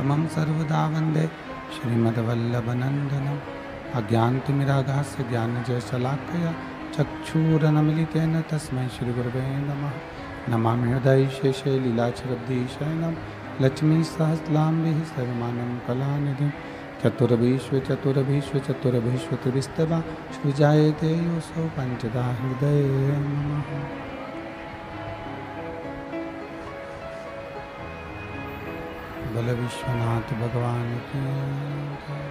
तमं सर्वदा वन्दे श्रीमद्वल्लभनन्दनम् अज्ञानतिमिरागास्य ज्ञानजयशलाकया चक्षुरुन्मीलितेन तस्मै श्रीगुरवे नमः। नमामि हृदये शेषे लीलाचरब्धीशयनं लक्ष्मीसहस्राम्बिः सर्वमानं कलानिधिं चतुर्भीष्वचतुर्भीष्वचतुर्भीष्वतिभिस्तवा श्रीजायते योऽसौ पञ्चदा हृदये नमः। बल विश्वनाथ भगवान की जय,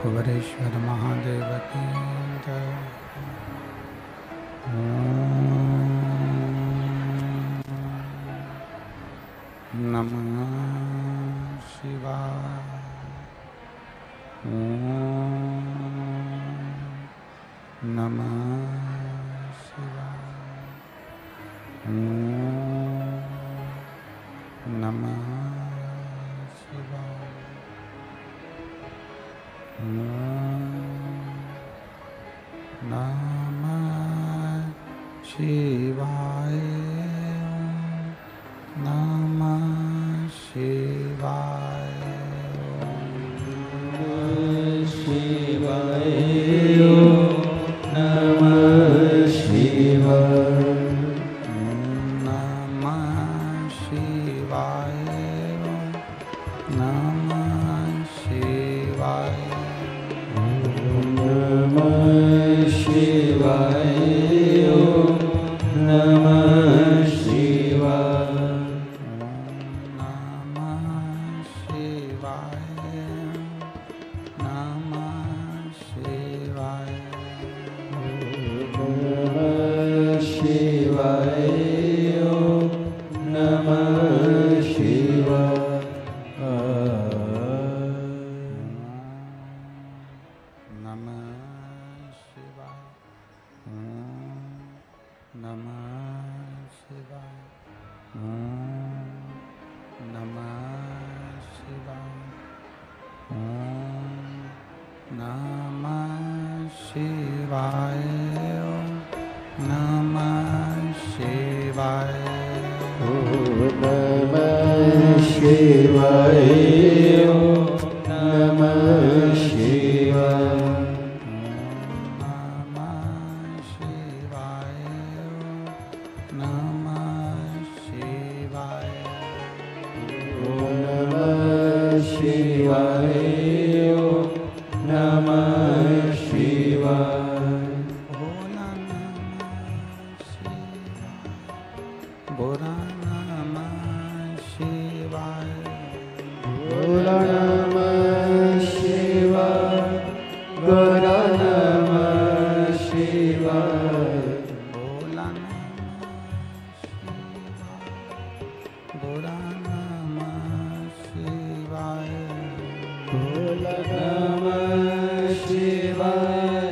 कुबेरेश्वर महादेव की जय। नमः शिवाय। नमः शिवाय। नमः शिवाय। नमः शिवाय। शिवाय। नमः शिवाय। नमः शिवाय। नमः शिवाय। नमः शिवाय।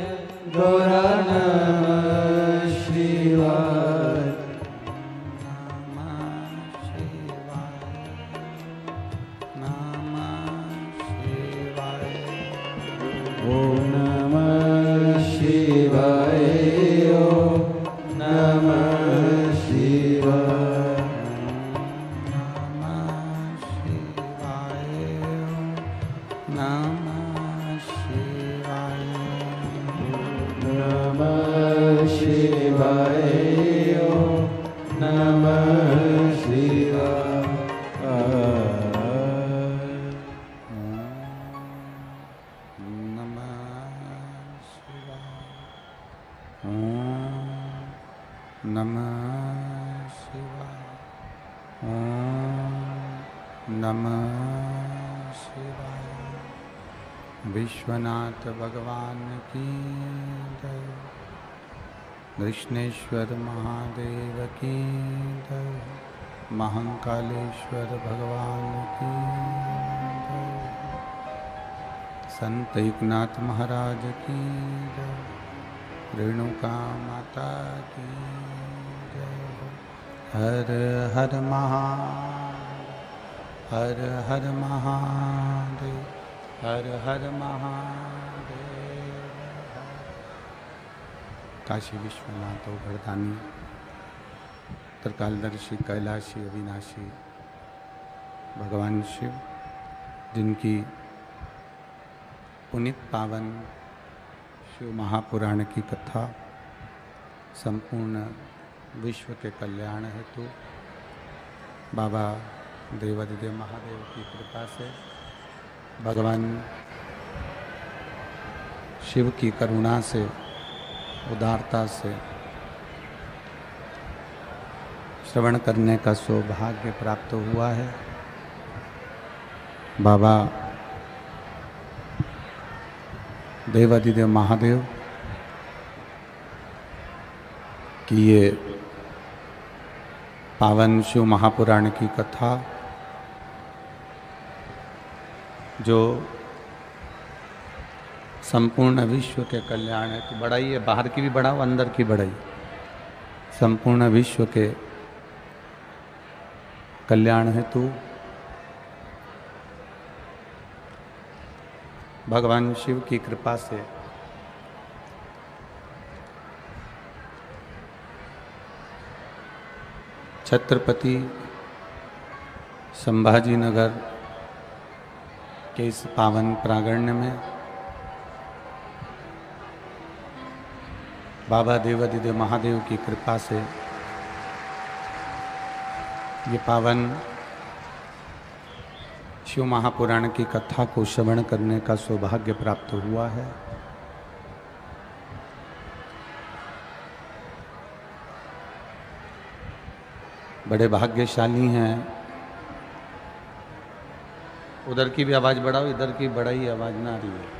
नमः शिवाय। नमः शिवाय। नमः शिवाय। नमः शिवाय। नमः शिवाय। विश्वनाथ भगवान की जय, कृष्णेश्वर महादेव की जय, महाकालेश्वर भगवान की जय, संत एकनाथ महाराज की जय, रेणुका माता की जय। हर हर हर हर महादेव, हर हर महादेव। काशी विश्वनाथ भरदानी त्रिकालदर्शी कैलाशी अविनाशी भगवान शिव जिनकी पुनीत पावन शिव महापुराण की कथा संपूर्ण विश्व के कल्याण हेतु बाबा देवाधिदेव महादेव की कृपा से, भगवान शिव की करुणा से, उदारता से श्रवण करने का सौभाग्य प्राप्त हुआ है। बाबा देवाधिदेव महादेव की ये पावन शिव महापुराण की कथा, जो संपूर्ण विश्व के कल्याण है, तो बढ़ाई है, बाहर की भी बढ़ाओ, अंदर की बढ़ाई, संपूर्ण विश्व के कल्याण हेतु भगवान शिव की कृपा से छत्रपति संभाजी नगर के इस पावन प्रांगण में बाबा देवाधिदेव महादेव की कृपा से ये पावन शिव महापुराण की कथा को श्रवण करने का सौभाग्य प्राप्त हुआ है। बड़े भाग्यशाली हैं। उधर की भी आवाज़ बढ़ाओ, इधर की बढ़ाई आवाज़ ना आ रही है।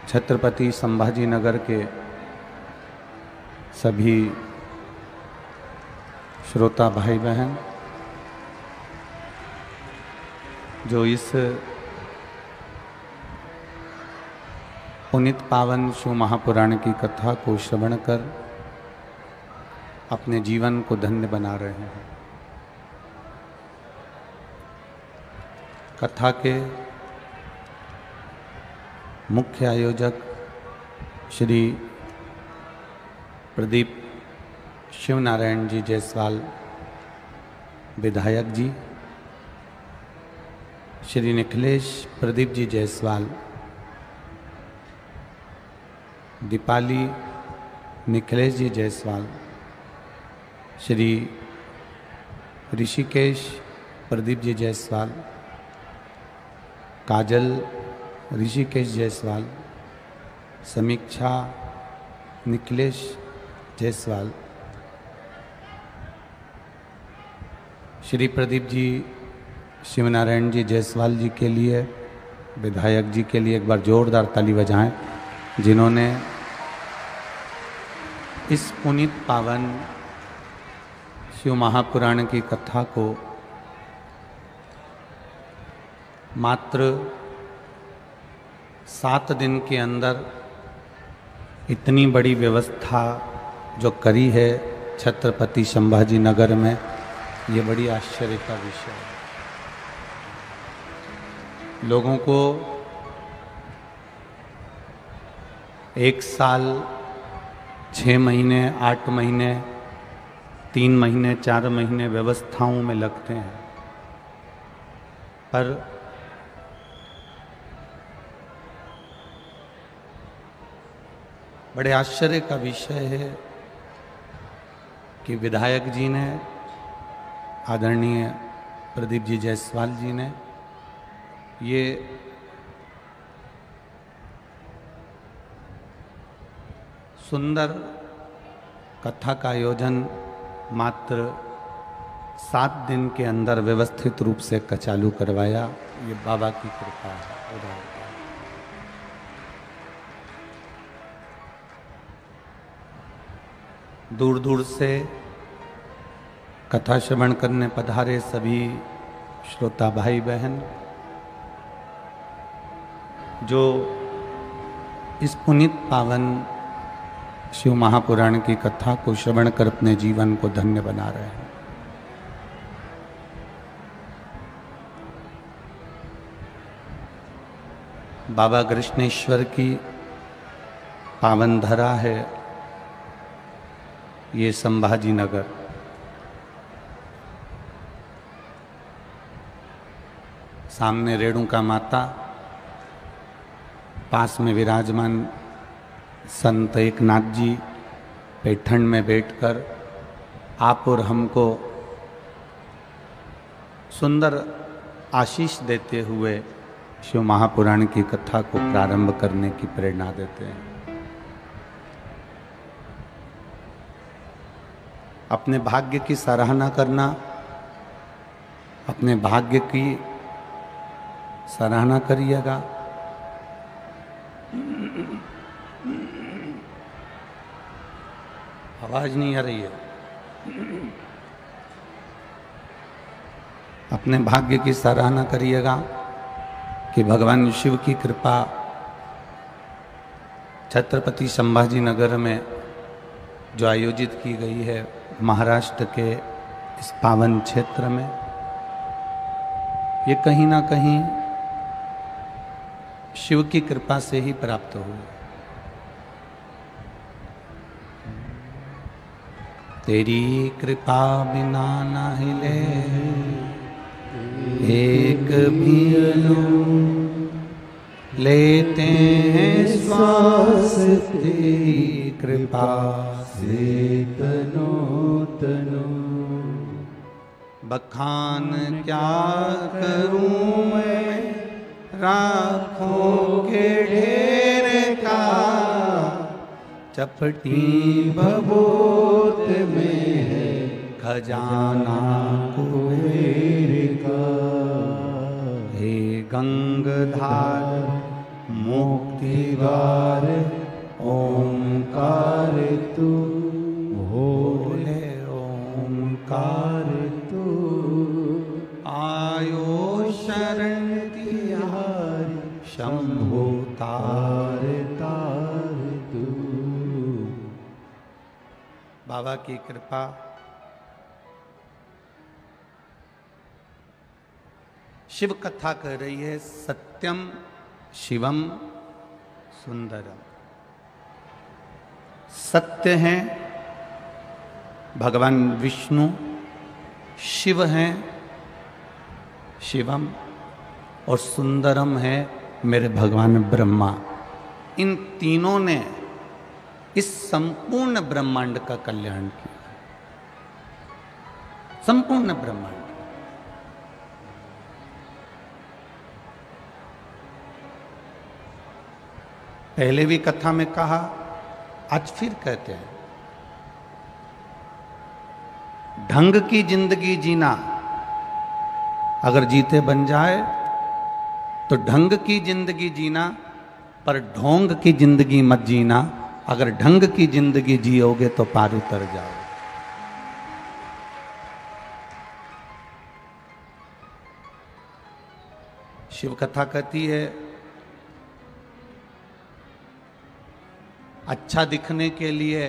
छत्रपति संभाजी नगर के सभी श्रोता भाई बहन जो इस पुनीत पावन शिव महापुराण की कथा को श्रवण कर अपने जीवन को धन्य बना रहे हैं। कथा के मुख्य आयोजक श्री प्रदीप शिव नारायण जी जायसवाल विधायक जी, श्री निखिलेश प्रदीप जी जायसवाल, दीपाली निखिलेश जी जायसवाल, श्री ऋषिकेश प्रदीप जी जायसवाल, काजल ऋषिकेश जायसवाल, समीक्षा निखिलेश जायसवाल, श्री प्रदीप जी शिवनारायण जी जायसवाल जी के लिए, विधायक जी के लिए एक बार जोरदार ताली बजाएं, जिन्होंने इस पुनीत पावन शिव महापुराण की कथा को मात्र 7 दिन के अंदर इतनी बड़ी व्यवस्था जो करी है छत्रपति संभाजी नगर में, ये बड़ी आश्चर्य का विषय है। लोगों को 1 साल, 6 महीने, 8 महीने, 3 महीने, 4 महीने व्यवस्थाओं में लगते हैं, पर बड़े आश्चर्य का विषय है कि विधायक जी ने, आदरणीय प्रदीप जी जायसवाल जी ने ये सुंदर कथा का आयोजन मात्र 7 दिन के अंदर व्यवस्थित रूप से चालू करवाया। ये बाबा की कृपा है। दूर दूर से कथा श्रवण करने पधारे सभी श्रोता भाई बहन जो इस पुनीत पावन शिव महापुराण की कथा को श्रवण कर अपने जीवन को धन्य बना रहे हैं। बाबा कृष्णेश्वर की पावन धरा है ये संभाजी नगर। सामने रेणुका माता, पास में विराजमान संत एकनाथ जी पैठण में बैठकर आप और हमको सुंदर आशीष देते हुए शिव महापुराण की कथा को प्रारंभ करने की प्रेरणा देते हैं। अपने भाग्य की सराहना करना, अपने भाग्य की सराहना करिएगा। आवाज नहीं आ रही है। अपने भाग्य की सराहना करिएगा कि भगवान शिव की कृपा छत्रपति संभाजी नगर में जो आयोजित की गई है महाराष्ट्र के इस पावन क्षेत्र में, ये कहीं ना कहीं शिव की कृपा से ही प्राप्त हुई। तेरी कृपा बिना ना हिले एक भी लेते हैं श्वास, तेरी कृपा से तनो तनो। बखान क्या करूं मैं राखों के ढेर का, चपटी भभूत में है खजाना कुबेर का। हे गंगधार मुक्ति द्वार ओंकार तू, भोले ओंकार तू। आयो शरण तिहारी शंभु तार तार तू। बाबा की कृपा, शिव कथा कह रही है सत्यम शिवम सुंदरम। सत्य है भगवान विष्णु, शिव हैं शिवम, और सुंदरम है मेरे भगवान ब्रह्मा। इन तीनों ने इस संपूर्ण ब्रह्मांड का कल्याण किया। संपूर्ण ब्रह्मांड। पहले भी कथा में कहा, आज फिर कहते हैं, ढंग की जिंदगी जीना अगर जीते बन जाए तो ढंग की जिंदगी जीना, पर ढोंग की जिंदगी मत जीना। अगर ढंग की जिंदगी जियोगे तो पार उतर जाओगे। शिव कथा कहती है अच्छा दिखने के लिए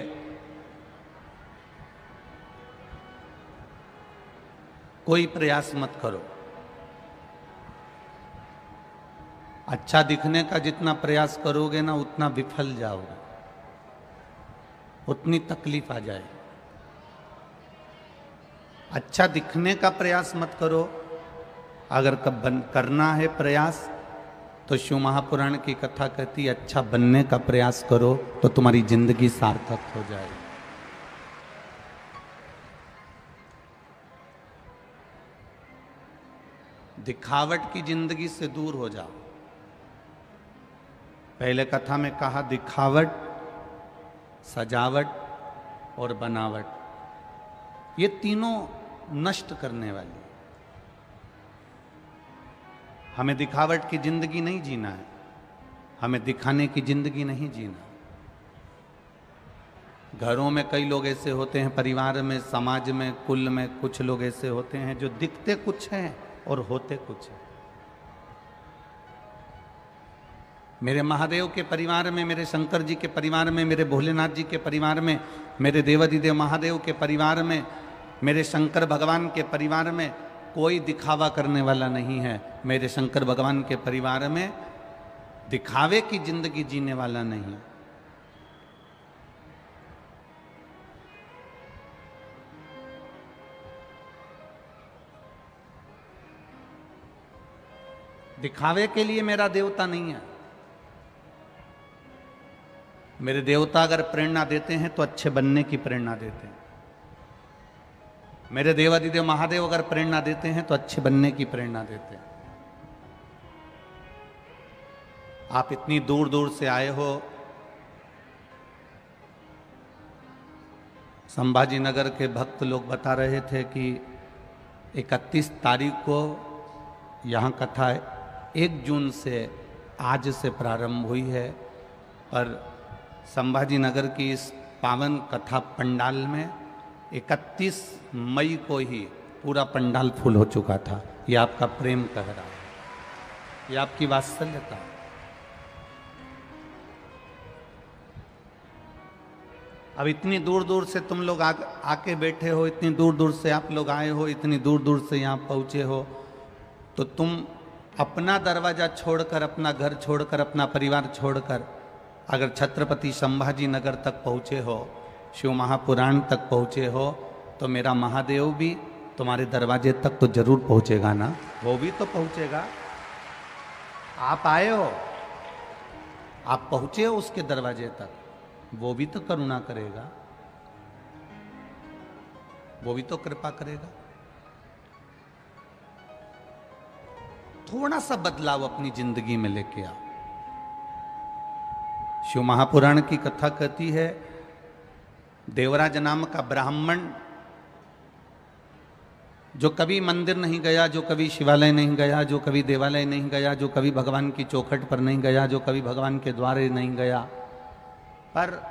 कोई प्रयास मत करो। अच्छा दिखने का जितना प्रयास करोगे ना उतना विफल जाओगे, उतनी तकलीफ आ जाए। अच्छा दिखने का प्रयास मत करो। अगर करना है प्रयास तो शिव महापुराण की कथा कहती है अच्छा बनने का प्रयास करो तो तुम्हारी जिंदगी सार्थक हो जाएगी। दिखावट की जिंदगी से दूर हो जाओ। पहले कथा में कहा दिखावट, सजावट और बनावट, ये तीनों नष्ट करने वाली। हमें दिखावट की जिंदगी नहीं जीना है, हमें दिखाने की जिंदगी नहीं जीना। घरों में कई लोग ऐसे होते हैं, परिवार में, समाज में, कुल में कुछ लोग ऐसे होते हैं जो दिखते कुछ हैं और होते कुछ हैं। मेरे महादेव के परिवार में, मेरे शंकर जी के परिवार में, मेरे भोलेनाथ जी के परिवार में, मेरे देवाधिदेव महादेव के परिवार में, मेरे शंकर भगवान के परिवार में कोई दिखावा करने वाला नहीं है। मेरे शंकर भगवान के परिवार में दिखावे की जिंदगी जीने वाला नहीं। दिखावे के लिए मेरा देवता नहीं है। मेरे देवता अगर प्रेरणा देते हैं तो अच्छे बनने की प्रेरणा देते हैं। मेरे देवादिदेव महादेव अगर प्रेरणा देते हैं तो अच्छे बनने की प्रेरणा देते हैं। आप इतनी दूर दूर से आए हो, संभाजी नगर के भक्त लोग बता रहे थे कि 31 तारीख को यहाँ कथा 1 जून से आज से प्रारंभ हुई है, पर संभाजी नगर की इस पावन कथा पंडाल में 31 मई को ही पूरा पंडाल फुल हो चुका था। ये आपका प्रेम कह रहा है, ये आपकी वात्सल्यता है। अब इतनी दूर दूर से तुम लोग आके बैठे हो, इतनी दूर दूर से आप लोग आए हो, इतनी दूर दूर से यहाँ पहुँचे हो, तो तुम अपना दरवाज़ा छोड़कर, अपना घर छोड़कर, अपना परिवार छोड़कर अगर छत्रपति संभाजी नगर तक पहुँचे हो, शिव महापुराण तक पहुँचे हो, तो मेरा महादेव भी तुम्हारे दरवाजे तक तो जरूर पहुँचेगा ना, वो भी तो पहुँचेगा। आप आए हो, आप पहुँचे हो उसके दरवाजे तक, वो भी तो करुणा करेगा, वो भी तो कृपा करेगा। थोड़ा सा बदलाव अपनी जिंदगी में लेके आओ। शिव महापुराण की कथा कहती है, देवराज नाम का ब्राह्मण जो कभी मंदिर नहीं गया, जो कभी शिवालय नहीं गया, जो कभी देवालय नहीं गया, जो कभी भगवान की चौखट पर नहीं गया, जो कभी भगवान के द्वारे नहीं गया, पर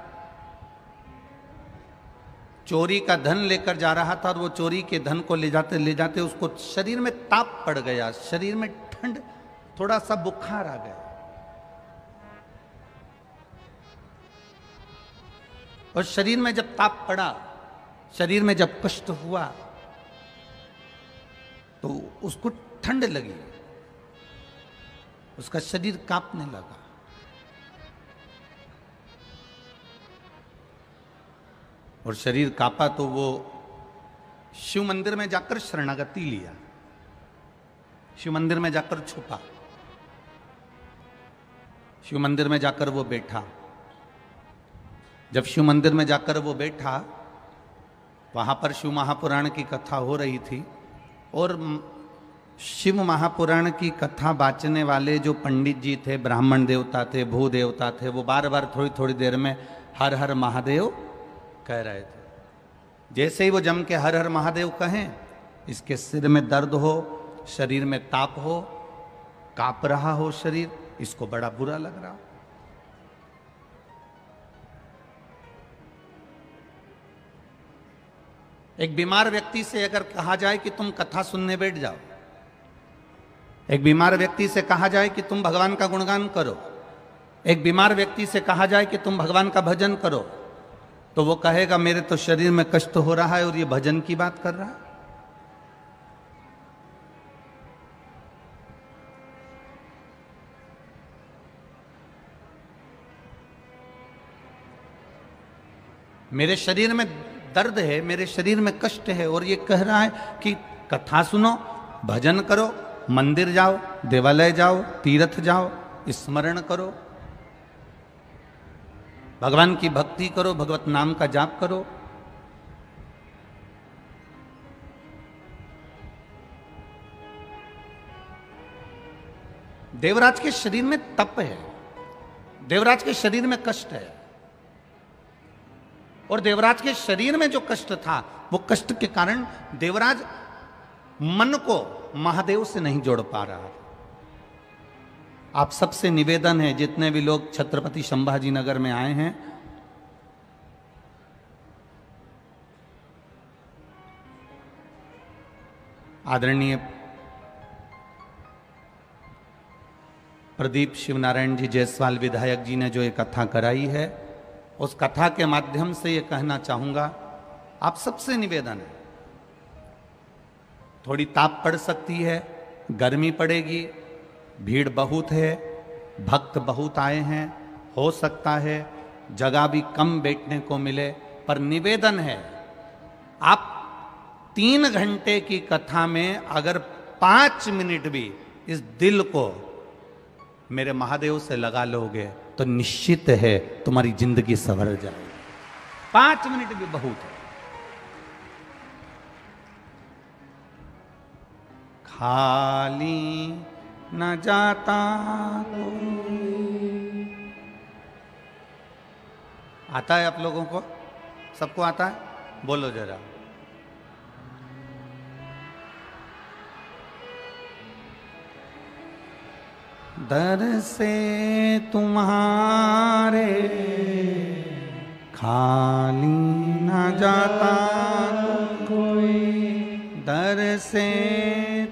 चोरी का धन लेकर जा रहा था और वो चोरी के धन को ले जाते उसको शरीर में ताप पड़ गया, शरीर में ठंड, थोड़ा सा बुखार आ गया। और शरीर में जब ताप पड़ा, शरीर में जब कष्ट हुआ, तो उसको ठंड लगी, उसका शरीर कांपने लगा। और शरीर कांपा तो वो शिव मंदिर में जाकर शरणागति लिया, शिव मंदिर में जाकर छुपा, शिव मंदिर में जाकर वो बैठा। जब शिव मंदिर में जाकर वो बैठा, वहां पर शिव महापुराण की कथा हो रही थी, और शिव महापुराण की कथा बाँचने वाले जो पंडित जी थे, ब्राह्मण देवता थे, भू देवता थे, वो बार बार थोड़ी थोड़ी देर में हर हर महादेव कह रहे थे। जैसे ही वो जम के हर हर महादेव कहें, इसके सिर में दर्द हो, शरीर में ताप हो, कांप रहा हो शरीर, इसको बड़ा बुरा लग रहा। एक बीमार व्यक्ति से अगर कहा जाए कि तुम कथा सुनने बैठ जाओ, एक बीमार व्यक्ति से कहा जाए कि तुम भगवान का गुणगान करो, एक बीमार व्यक्ति से कहा जाए कि तुम भगवान का भजन करो, तो वो कहेगा मेरे तो शरीर में कष्ट हो रहा है और ये भजन की बात कर रहा है। मेरे शरीर में दर्द है, मेरे शरीर में कष्ट है, और ये कह रहा है कि कथा सुनो, भजन करो, मंदिर जाओ, देवालय जाओ, तीर्थ जाओ, स्मरण करो, भगवान की भक्ति करो, भगवत नाम का जाप करो। देवराज के शरीर में तप है, देवराज के शरीर में कष्ट है, और देवराज के शरीर में जो कष्ट था, वो कष्ट के कारण देवराज मन को महादेव से नहीं जोड़ पा रहा। आप सबसे निवेदन है, जितने भी लोग छत्रपति संभाजी नगर में आए हैं, आदरणीय प्रदीप शिवनारायण जी जायसवाल विधायक जी ने जो ये कथा कराई है, उस कथा के माध्यम से ये कहना चाहूंगा, आप सबसे निवेदन है, थोड़ी ताप पड़ सकती है, गर्मी पड़ेगी, भीड़ बहुत है, भक्त बहुत आए हैं, हो सकता है जगह भी कम बैठने को मिले, पर निवेदन है, आप 3 घंटे की कथा में अगर 5 मिनट भी इस दिल को मेरे महादेव से लगा लोगे तो निश्चित है तुम्हारी जिंदगी संवर जाएगी। 5 मिनट भी बहुत है। खाली न जाता आता है आप लोगों को? सबको आता है? बोलो जरा। दर से तुम्हारे खाली न जाता कोई, दर से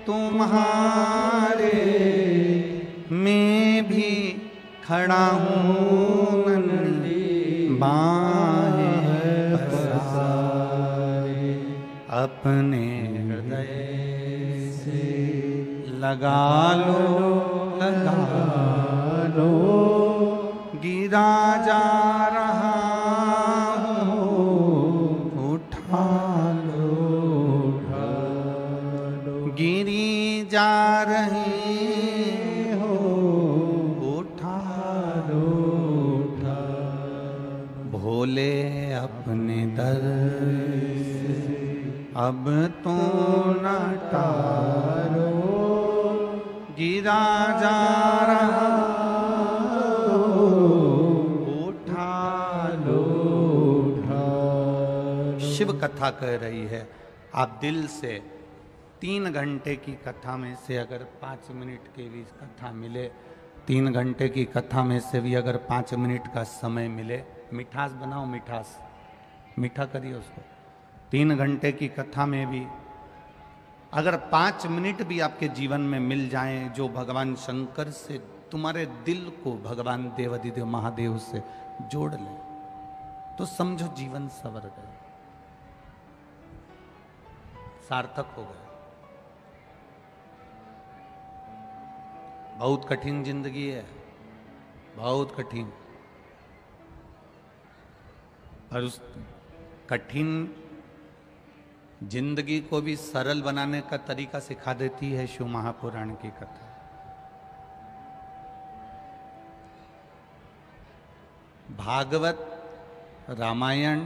तुम्हारे मैं भी खड़ा हूँ नन्ही बाहें पसारे, अपने हृदय से लगा लो गिरा जा रहा हूँ, उठा लो गिरी जा रही हो, उठा लो भोले अपने दर से अब तो न टालो, गिरा जा रहा उठा लो। शिव कथा कह रही है, आप दिल से 3 घंटे की कथा में से अगर 5 मिनट के भी कथा मिले, 3 घंटे की कथा में से भी अगर 5 मिनट का समय मिले, मिठास बनाओ, मिठास मीठा करिए उसको। 3 घंटे की कथा में भी अगर 5 मिनट भी आपके जीवन में मिल जाएं, जो भगवान शंकर से तुम्हारे दिल को भगवान देवाधिदेव महादेव से जोड़ ले, तो समझो जीवन सवर गया, सार्थक हो गया। बहुत कठिन जिंदगी है, बहुत कठिन, और उस कठिन जिंदगी को भी सरल बनाने का तरीका सिखा देती है शिव महापुराण की कथा। भागवत, रामायण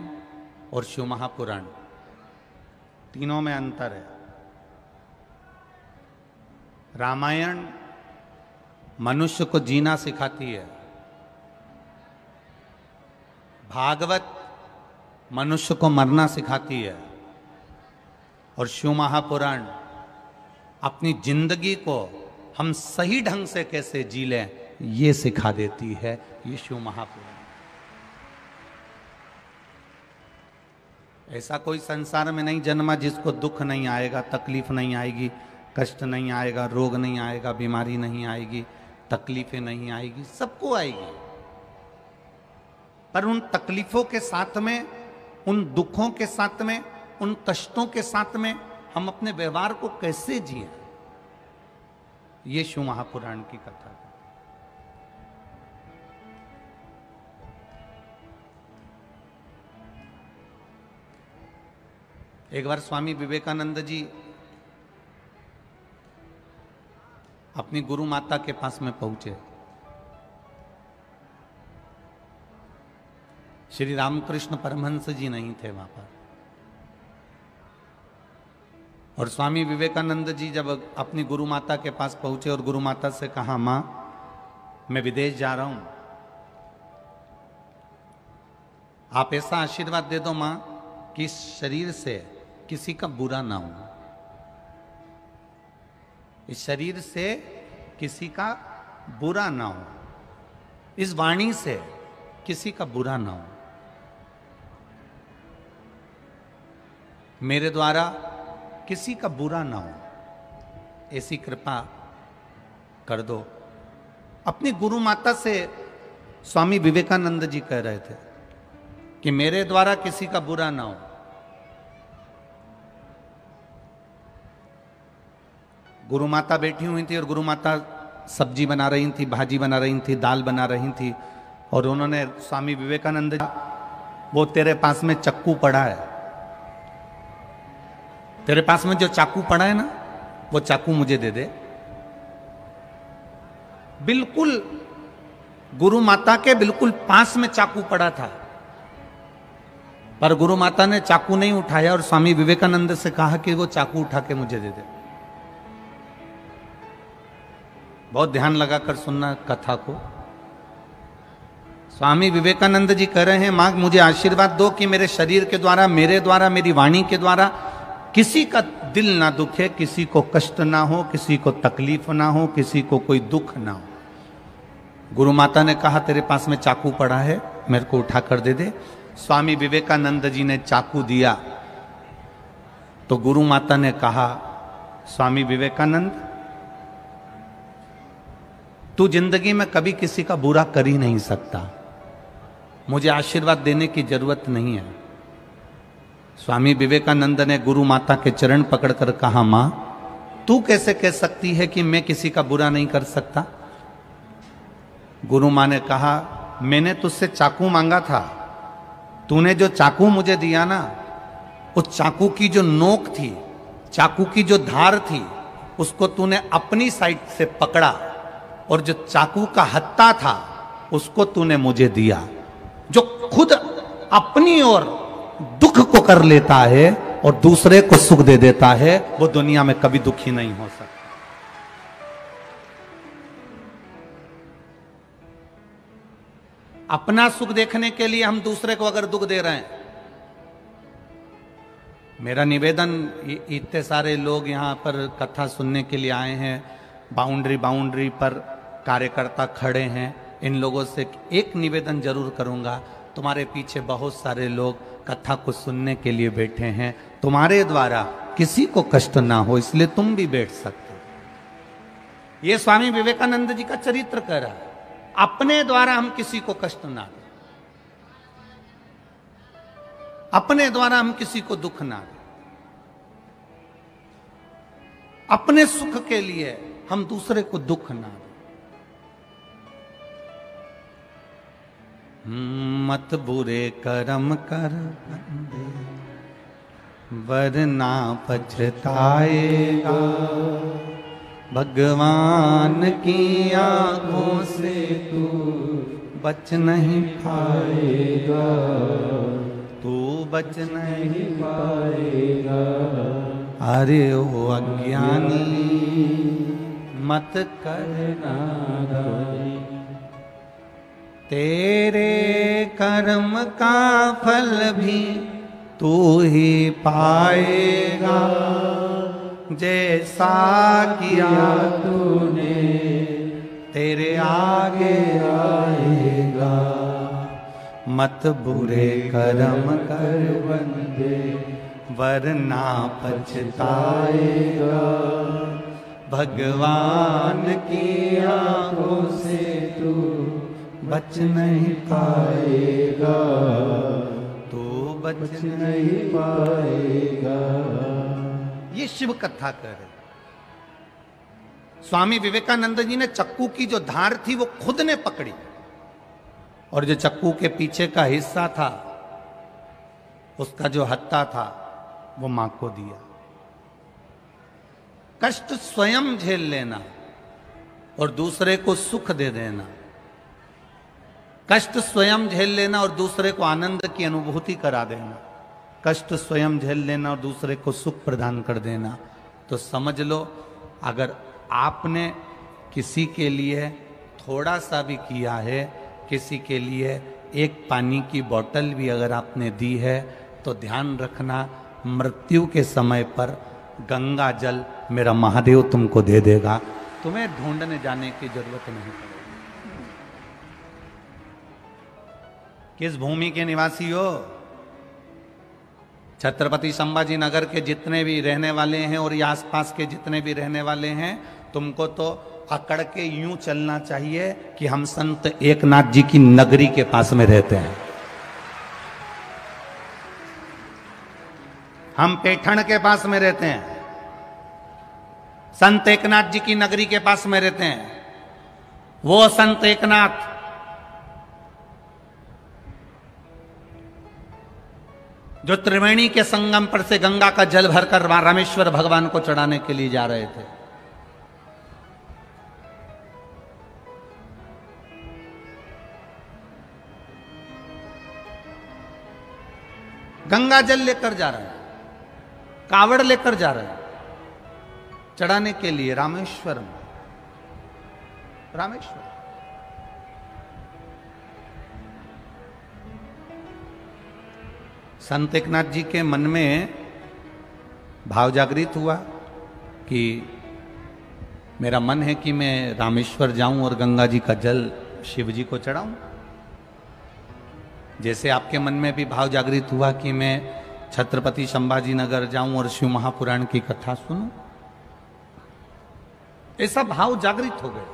और शिव महापुराण तीनों में अंतर है। रामायण मनुष्य को जीना सिखाती है, भागवत मनुष्य को मरना सिखाती है, और शिव महापुराण अपनी जिंदगी को हम सही ढंग से कैसे जी लें ये सिखा देती है ये शिव महापुराण। ऐसा कोई संसार में नहीं जन्मा जिसको दुख नहीं आएगा, तकलीफ नहीं आएगी, कष्ट नहीं आएगा, रोग नहीं आएगा, बीमारी नहीं आएगी, तकलीफें नहीं आएगी, सबको आएगी। पर उन तकलीफों के साथ में, उन दुखों के साथ में, उन कष्टों के साथ में हम अपने व्यवहार को कैसे जिए, ये शिव महापुराण की कथा है। एक बार स्वामी विवेकानंद जी अपनी गुरु माता के पास में पहुंचे। श्री रामकृष्ण परमहंस जी नहीं थे वहां पर, और स्वामी विवेकानंद जी जब अपनी गुरु माता के पास पहुंचे और गुरु माता से कहा, मां मैं विदेश जा रहा हूं, आप ऐसा आशीर्वाद दे दो मां कि इस शरीर से किसी का बुरा ना हो, इस शरीर से किसी का बुरा ना हो, इस वाणी से किसी का बुरा ना हो, मेरे द्वारा किसी का बुरा ना हो, ऐसी कृपा कर दो। अपनी गुरु माता से स्वामी विवेकानंद जी कह रहे थे कि मेरे द्वारा किसी का बुरा ना हो। गुरु माता बैठी हुई थी और गुरु माता सब्जी बना रही थी, भाजी बना रही थी, दाल बना रही थी, और उन्होंने स्वामी विवेकानंद जी, वो तेरे पास में चक्कू पड़ा है, तेरे पास में जो चाकू पड़ा है ना, वो चाकू मुझे दे दे। बिल्कुल गुरु माता के बिल्कुल पास में चाकू पड़ा था, पर गुरु माता ने चाकू नहीं उठाया और स्वामी विवेकानंद से कहा कि वो चाकू उठा के मुझे दे दे। बहुत ध्यान लगाकर सुनना कथा को। स्वामी विवेकानंद जी कह रहे हैं, मां मुझे आशीर्वाद दो कि मेरे शरीर के द्वारा, मेरे द्वारा, मेरी वाणी के द्वारा किसी का दिल ना दुखे, किसी को कष्ट ना हो, किसी को तकलीफ ना हो, किसी को कोई दुख ना हो। गुरु माता ने कहा तेरे पास में चाकू पड़ा है, मेरे को उठा कर दे दे। स्वामी विवेकानंद जी ने चाकू दिया तो गुरु माता ने कहा, स्वामी विवेकानंद तू जिंदगी में कभी किसी का बुरा कर ही नहीं सकता, मुझे आशीर्वाद देने की जरूरत नहीं है। स्वामी विवेकानंद ने गुरु माता के चरण पकड़कर कहा, मां तू कैसे कह सकती है कि मैं किसी का बुरा नहीं कर सकता। गुरु मां ने कहा, मैंने तुझसे चाकू मांगा था, तूने जो चाकू मुझे दिया ना, उस चाकू की जो नोक थी, चाकू की जो धार थी, उसको तूने अपनी साइड से पकड़ा और जो चाकू का हत्था था उसको तूने मुझे दिया। जो खुद अपनी ओर दुख को कर लेता है और दूसरे को सुख दे देता है, वो दुनिया में कभी दुखी नहीं हो सकता। अपना सुख देखने के लिए हम दूसरे को अगर दुख दे रहे हैं, मेरा निवेदन, इतने सारे लोग यहां पर कथा सुनने के लिए आए हैं, बाउंड्री पर कार्यकर्ता खड़े हैं, इन लोगों से एक निवेदन जरूर करूंगा, तुम्हारे पीछे बहुत सारे लोग कथा को सुनने के लिए बैठे हैं, तुम्हारे द्वारा किसी को कष्ट ना हो इसलिए तुम भी बैठ सकते हो। ये स्वामी विवेकानंद जी का चरित्र कह रहा है, अपने द्वारा हम किसी को कष्ट ना दें, अपने द्वारा हम किसी को दुख ना दें, अपने सुख के लिए हम दूसरे को दुख ना दें। मत बुरे कर्म कर बंदे, वरना पछताएगा, भगवान की आंखों से तू बच नहीं पाएगा, तू बच नहीं पाएगा। अरे ओ अज्ञानी मत करना दानी, तेरे कर्म का फल भी तू ही पाएगा, जैसा किया तूने तेरे आगे आएगा। मत बुरे कर्म कर बंदे, वरना पछताएगा, भगवान की आंखों से तू बच नहीं पाएगा, तू बच नहीं पाएगा। ये शिव कथा कह रहे। स्वामी विवेकानंद जी ने चक्कू की जो धार थी वो खुद ने पकड़ी और जो चक्कू के पीछे का हिस्सा था, उसका जो हत्था था, वो मां को दिया। कष्ट स्वयं झेल लेना और दूसरे को सुख दे देना, कष्ट स्वयं झेल लेना और दूसरे को आनंद की अनुभूति करा देना, कष्ट स्वयं झेल लेना और दूसरे को सुख प्रदान कर देना। तो समझ लो, अगर आपने किसी के लिए थोड़ा सा भी किया है, किसी के लिए एक पानी की बोतल भी अगर आपने दी है, तो ध्यान रखना, मृत्यु के समय पर गंगा जल मेरा महादेव तुमको दे देगा, तुम्हें ढूंढने जाने की जरूरत नहीं पड़ेगी। किस भूमि के निवासी हो? छत्रपति संभाजी नगर के जितने भी रहने वाले हैं और ये आसपास के जितने भी रहने वाले हैं, तुमको तो अकड़ के यूं चलना चाहिए कि हम संत एकनाथ जी की नगरी के पास में रहते हैं, हम पैठण के पास में रहते हैं, संत एकनाथ जी की नगरी के पास में रहते हैं। वो संत एकनाथ जो त्रिवेणी के संगम पर से गंगा का जल भरकर रामेश्वर भगवान को चढ़ाने के लिए जा रहे थे, गंगा जल लेकर जा रहा है, कावड़ लेकर जा रहा है चढ़ाने के लिए रामेश्वरम। रामेश्वर संत एकनाथ जी के मन में भाव जागृत हुआ कि मेरा मन है कि मैं रामेश्वर जाऊं और गंगा जी का जल शिव जी को चढ़ाऊं। जैसे आपके मन में भी भाव जागृत हुआ कि मैं छत्रपति संभाजी नगर जाऊं और शिव महापुराण की कथा सुनूं, ऐसा भाव जागृत हो गया।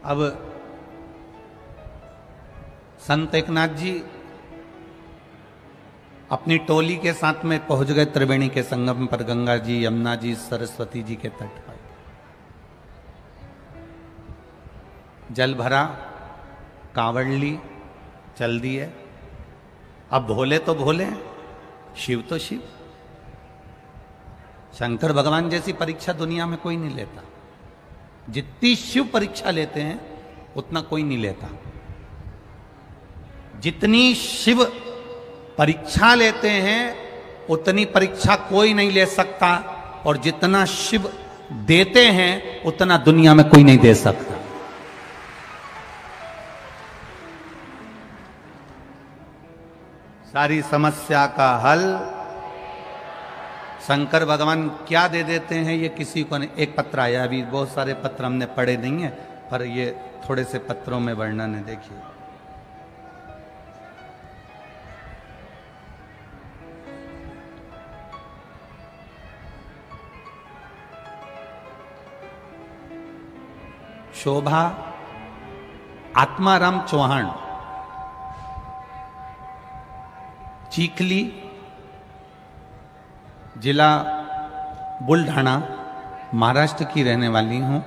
अब संत एकनाथ जी अपनी टोली के साथ में पहुंच गए त्रिवेणी के संगम पर, गंगा जी, यमुना जी, सरस्वती जी के तट पर। जल भरा, कांवड़ ली, चल दिए। अब भोले तो भोले, शिव तो शिव। शंकर भगवान जैसी परीक्षा दुनिया में कोई नहीं लेता। जितनी शिव परीक्षा लेते हैं उतना कोई नहीं लेता। जितनी शिव परीक्षा लेते हैं उतनी परीक्षा कोई नहीं ले सकता, और जितना शिव देते हैं उतना दुनिया में कोई नहीं दे सकता। सारी समस्या का हल शंकर भगवान क्या दे देते हैं ये किसी को नहीं। एक पत्र आया, अभी बहुत सारे पत्र हमने पढ़े नहीं है, पर ये थोड़े से पत्रों में वर्णन है, देखिए। शोभा आत्माराम चौहान, चीखली, जिला बुल्ढाना, महाराष्ट्र की रहने वाली हूं।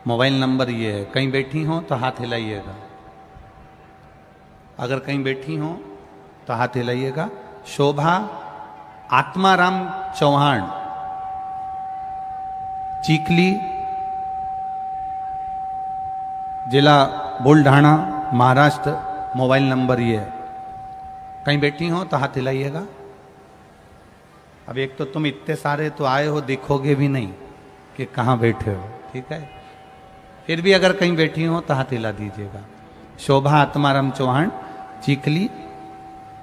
मोबाइल नंबर ये है, कहीं बैठी हो तो हाथ हिलाइएगा। अगर कहीं बैठी हो तो हाथ हिलाइएगा। शोभा आत्माराम चौहान, चीखली, जिला बुल्ढाना, महाराष्ट्र। मोबाइल नंबर ये है, कहीं बैठी हो तो हाथ हिलाइएगा। अब एक तो तुम इतने सारे तो आए हो, दिखोगे भी नहीं कि कहाँ बैठे हो, ठीक है। फिर भी अगर कहीं बैठी हो तो हाथ हिला दीजिएगा। शोभा आत्माराम चौहान, चीखली,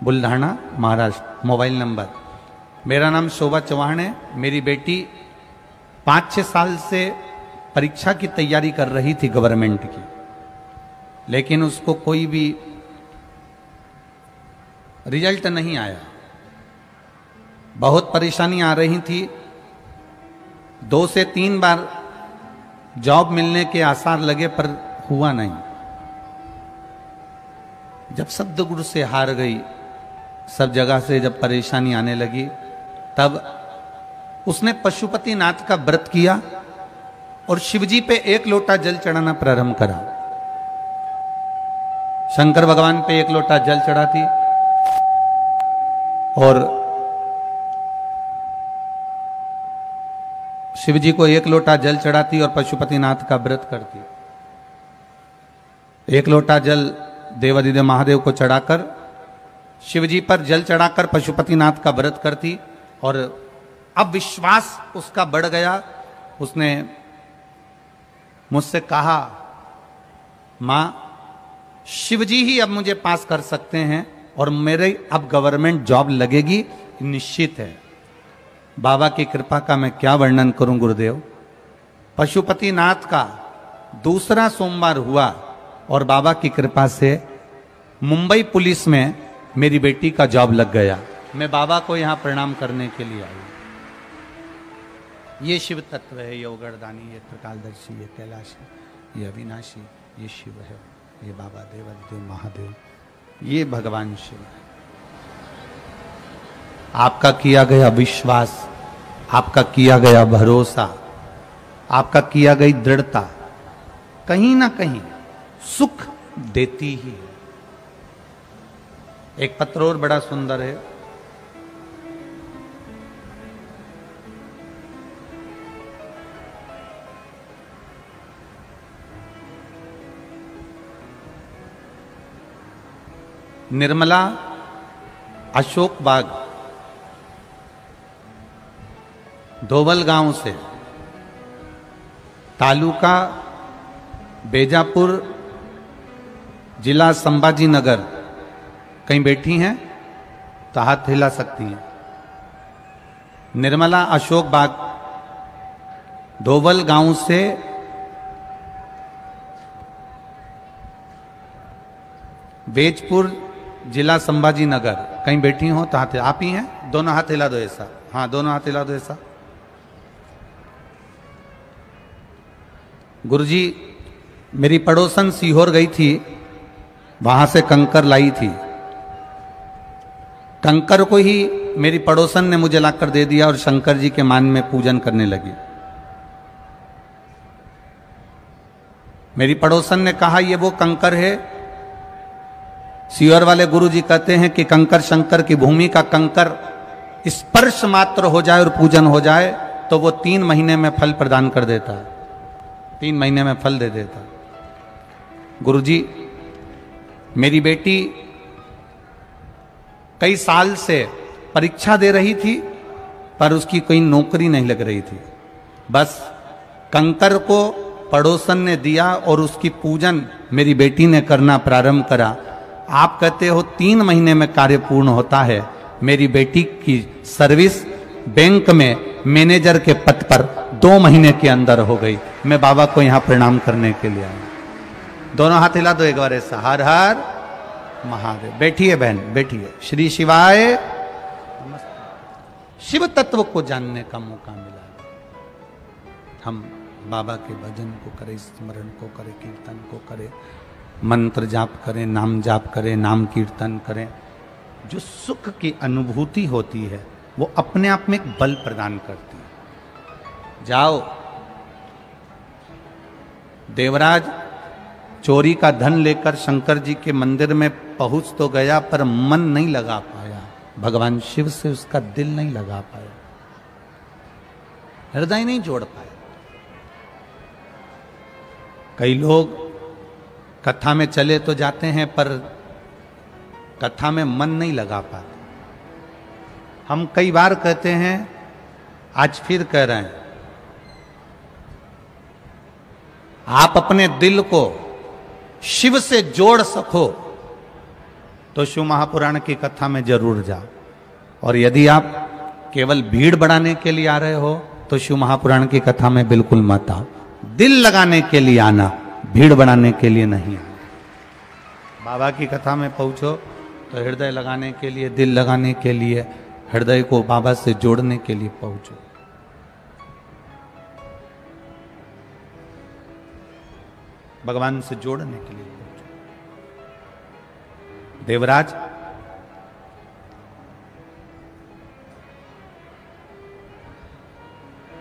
बुल्ढाना, महाराष्ट्र। मोबाइल नंबर, मेरा नाम शोभा चौहान है। मेरी बेटी 5-6 साल से परीक्षा की तैयारी कर रही थी गवर्नमेंट की, लेकिन उसको कोई भी रिजल्ट नहीं आया। बहुत परेशानी आ रही थी। 2 से 3 बार जॉब मिलने के आसार लगे पर हुआ नहीं। जब सद्गुरु से हार गई, सब जगह से जब परेशानी आने लगी, तब उसने पशुपतिनाथ का व्रत किया और शिवजी पे 1 लोटा जल चढ़ाना प्रारंभ करा। शंकर भगवान पे 1 लोटा जल चढ़ाती और शिवजी को 1 लोटा जल चढ़ाती और पशुपतिनाथ का व्रत करती। 1 लोटा जल देवादिदेव महादेव को चढ़ाकर, शिवजी पर जल चढ़ाकर पशुपतिनाथ का व्रत करती। और अब विश्वास उसका बढ़ गया। उसने मुझसे कहा, मां, शिवजी ही अब मुझे पास कर सकते हैं और मेरे अब गवर्नमेंट जॉब लगेगी, निश्चित है। बाबा की कृपा का मैं क्या वर्णन करूं गुरुदेव। पशुपतिनाथ का दूसरा सोमवार हुआ और बाबा की कृपा से मुंबई पुलिस में मेरी बेटी का जॉब लग गया। मैं बाबा को यहां प्रणाम करने के लिए आई। ये शिव तत्व है, ये उगड़दानी, ये त्रिकालदर्शी, ये कैलाशी, ये अविनाशी, ये शिव है, ये बाबा देवादिदेव महादेव, ये भगवान शिव है। आपका किया गया विश्वास, आपका किया गया भरोसा, आपका किया गई दृढ़ता कहीं ना कहीं सुख देती ही है। एक पत्र और बड़ा सुंदर है। निर्मला अशोक बाग धोवल गांव से, तालुका बेजापुर, जिला संभाजी नगर, कहीं बैठी हैं तो हाथ हिला सकती हैं। निर्मला अशोक बाग धोवल गांव से बेजपुर, जिला संभाजी नगर, कहीं बैठी हो तो हाथ, आप ही हैं? दोनों हाथ हिला दो ऐसा, हाँ दोनों हाथ हिला दो ऐसा। गुरुजी, मेरी पड़ोसन सीहोर गई थी, वहां से कंकर लाई थी। कंकर को ही मेरी पड़ोसन ने मुझे लाकर दे दिया और शंकर जी के मान में पूजन करने लगी। मेरी पड़ोसन ने कहा ये वो कंकर है। सीहोर वाले गुरुजी कहते हैं कि कंकर शंकर की भूमि का कंकर स्पर्श मात्र हो जाए और पूजन हो जाए तो वो 3 महीने में फल प्रदान कर देता है, 3 महीने में फल दे देता। गुरुजी, मेरी बेटी कई साल से परीक्षा दे रही थी पर उसकी कोई नौकरी नहीं लग रही थी। बस कंकर को पड़ोसन ने दिया और उसकी पूजन मेरी बेटी ने करना प्रारंभ करा। आप कहते हो 3 महीने में कार्य पूर्ण होता है। मेरी बेटी की सर्विस बैंक में मैनेजर के पद पर 2 महीने के अंदर हो गई। मैं बाबा को यहां प्रणाम करने के लिए आया। दोनों हाथ हिला दो एक बार ऐसा, हर हर महादेव। बैठिए बहन, बैठिए। श्री शिवाय। शिव तत्व को जानने का मौका मिला। हम बाबा के भजन को करें, स्मरण को करें, कीर्तन को करें, मंत्र जाप करें, नाम जाप करें, नाम कीर्तन करें। जो सुख की अनुभूति होती है वो अपने आप में एक बल प्रदान करती है। जाओ, देवराज चोरी का धन लेकर शंकर जी के मंदिर में पहुंच तो गया पर मन नहीं लगा पाया, भगवान शिव से उसका दिल नहीं लगा पाया, हृदय नहीं जोड़ पाया। कई लोग कथा में चले तो जाते हैं पर कथा में मन नहीं लगा पाते। हम कई बार कहते हैं, आज फिर कह रहे हैं, आप अपने दिल को शिव से जोड़ सको तो शिव महापुराण की कथा में जरूर जाओ। और यदि आप केवल भीड़ बढ़ाने के लिए आ रहे हो तो शिव महापुराण की कथा में बिल्कुल मत आओ। दिल लगाने के लिए आना, भीड़ बढ़ाने के लिए नहीं आना। बाबा की कथा में पहुंचो तो हृदय लगाने के लिए, दिल लगाने के लिए, हृदय को बाबा से जोड़ने के लिए पहुंचो। भगवान से जोड़ने के लिए पहुंचो। देवराज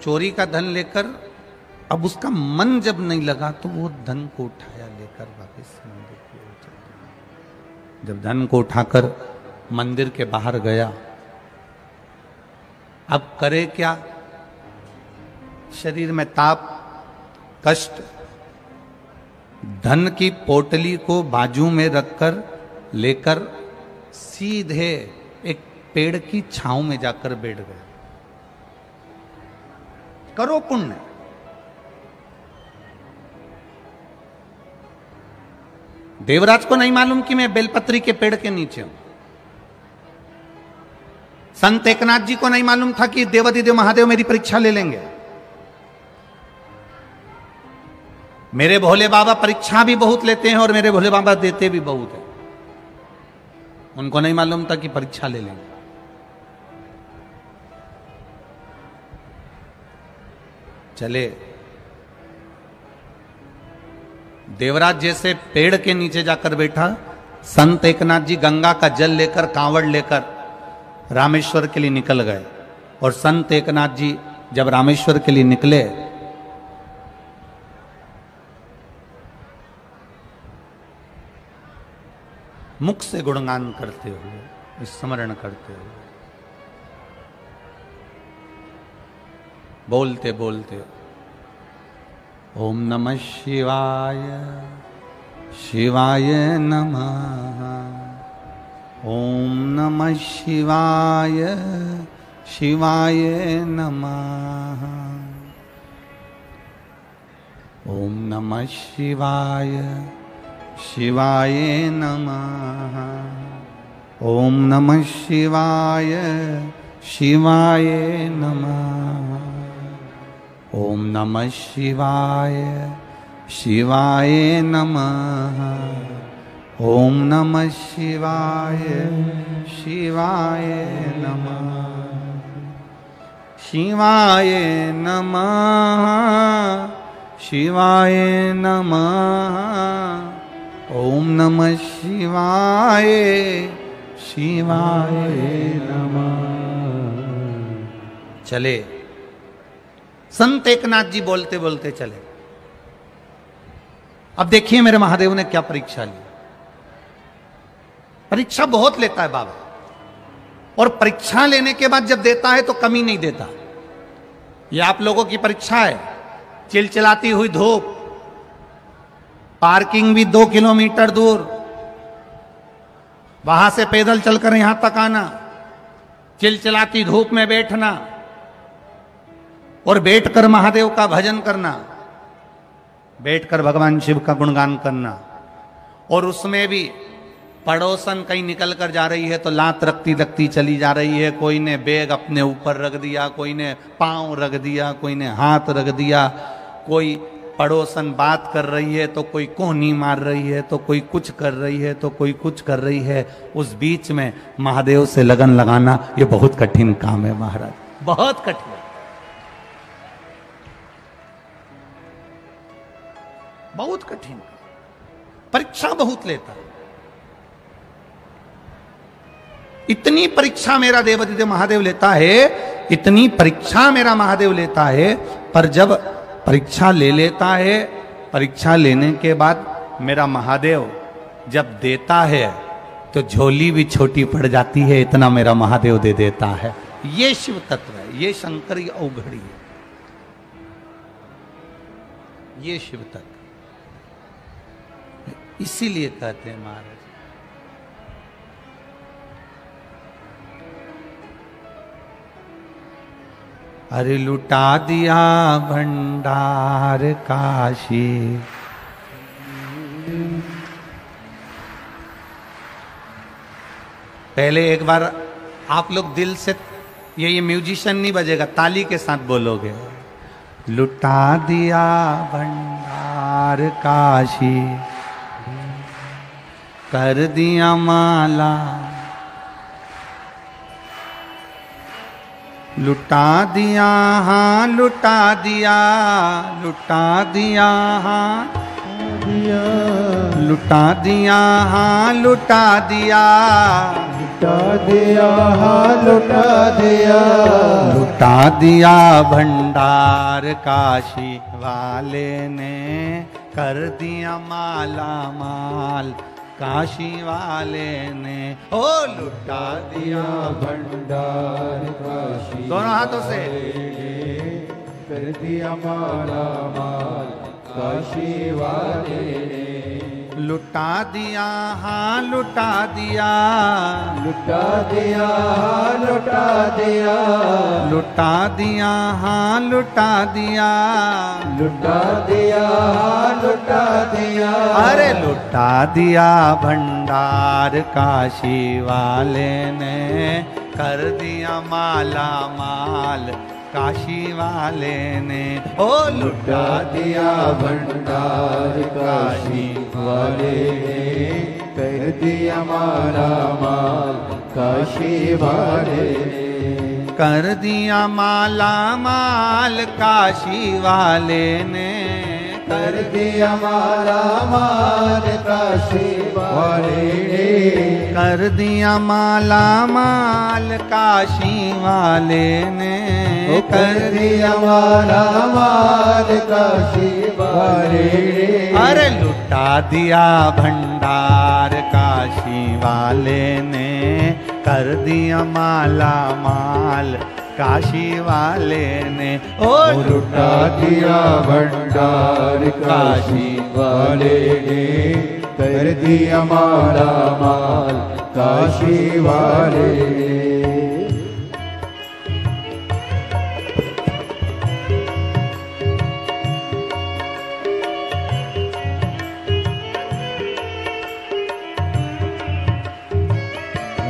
चोरी का धन लेकर अब उसका मन जब नहीं लगा तो वो धन को उठाया लेकर वापस मंदिर की ओर चल गया। जब धन को उठाकर मंदिर के बाहर गया, अब करे क्या? शरीर में ताप, कष्ट, धन की पोटली को बाजू में रखकर लेकर सीधे एक पेड़ की छांव में जाकर बैठ गए। करो पुण्य। देवराज को नहीं मालूम कि मैं बेलपत्री के पेड़ के नीचे हूं। संत एकनाथ जी को नहीं मालूम था कि देवाधिदेव महादेव मेरी परीक्षा ले लेंगे। मेरे भोले बाबा परीक्षा भी बहुत लेते हैं और मेरे भोले बाबा देते भी बहुत है। उनको नहीं मालूम था कि परीक्षा ले लेंगे। चले, देवराज जैसे पेड़ के नीचे जाकर बैठा, संत एकनाथ जी गंगा का जल लेकर, कांवड़ लेकर रामेश्वर के लिए निकल गए। और संत एकनाथ जी जब रामेश्वर के लिए निकले, मुख से गुणगान करते हुए, स्मरण करते हुए, बोलते बोलते, ओम नमः शिवाय, शिवाय नमः, ओम नमः शिवाय शिवाय नमः। ओम नमः शिवाय शिवाय नमः। ओम नमः शिवाय शिवाय नमः। ओम नमः शिवाय शिवाय नमः। ओम नमः शिवाय शिवाय नमः। शिवाय नमः शिवाय नमः। ओम नमः शिवाय शिवाय नमः। चले संत एकनाथ जी बोलते बोलते चले। अब देखिए मेरे महादेव ने क्या परीक्षा ली। परीक्षा बहुत लेता है बाबा, और परीक्षा लेने के बाद जब देता है तो कमी नहीं देता। ये आप लोगों की परीक्षा है। चिलचिलाती हुई धूप, पार्किंग भी 2 किलोमीटर दूर, वहां से पैदल चलकर यहां तक आना, चिलचिलाती धूप में बैठना और बैठकर महादेव का भजन करना, बैठकर भगवान शिव का गुणगान करना। और उसमें भी पड़ोसन कहीं निकल कर जा रही है तो लात रखती रखती चली जा रही है। कोई ने बैग अपने ऊपर रख दिया, कोई ने पांव रख दिया, कोई ने हाथ रख दिया, कोई पड़ोसन बात कर रही है तो कोई कोहनी मार रही है, तो कोई कुछ कर रही है, तो कोई कुछ कर रही है। उस बीच में महादेव से लगन लगाना ये बहुत कठिन काम है महाराज, बहुत कठिन। बहुत कठिन, परीक्षा बहुत लेता है। इतनी परीक्षा मेरा देवादिदेव महादेव लेता है, इतनी परीक्षा मेरा महादेव लेता है। पर जब परीक्षा ले लेता है, परीक्षा लेने के बाद मेरा महादेव जब देता है तो झोली भी छोटी पड़ जाती है, इतना मेरा महादेव दे देता है। ये शिव तत्व है, ये शंकरी अवघड़ी है, ये शिव तत्व। इसीलिए कहते हैं महाराज, अरे लुटा दिया भंडार काशी। पहले एक बार आप लोग दिल से, ये म्यूजिशियन नहीं बजेगा, ताली के साथ बोलोगे। लुटा दिया भंडार काशी, कर दिया माला, लुटा दिया हाँ लुटा दिया, लुटा दिया हाँ दिया, लुटा दिया हाँ लुटा दिया, लुटा दिया हाँ लुटा दिया, लुटा दिया भंडार काशी वाले ने, कर दिया माला माल काशी वाले ने। ओ लुटा दिया भंडार काशी, दोनों हाथों से, कर दिया माला माल काशी वाले ने। लुटा दिया हाँ लुटा दिया, लुटा दिया हाँ लुटा दिया, लुटा दिया हाँ लुटा दिया, लुटा दिया हाँ लुटा दिया। अरे लुटा दिया भंडार काशी वाले ने, कर दिया माला माल काशी वाले ने। ओ लुटा दिया भंडार काशी वाले ने, कर दिया माला माल काशी वाले ने, कर दिया माला माल काशी वाले ने, कर दिया माला माल काशी वाले ने, कर दिया माला माल काशी वाले ने, कर दिया माला माल काशी वाले ने। अरे लुटा दिया भंडार काशी वाले ने, कर दिया माला माल काशी वाले ने। ओ लुटा दिया भंडार काशी वाले ने, कर दिया माला माल काशी वाले ने।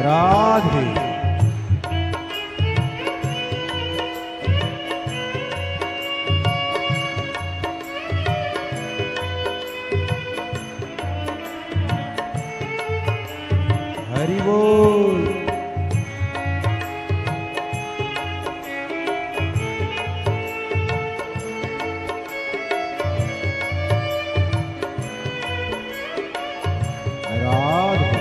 राधे हरि बोल। राधे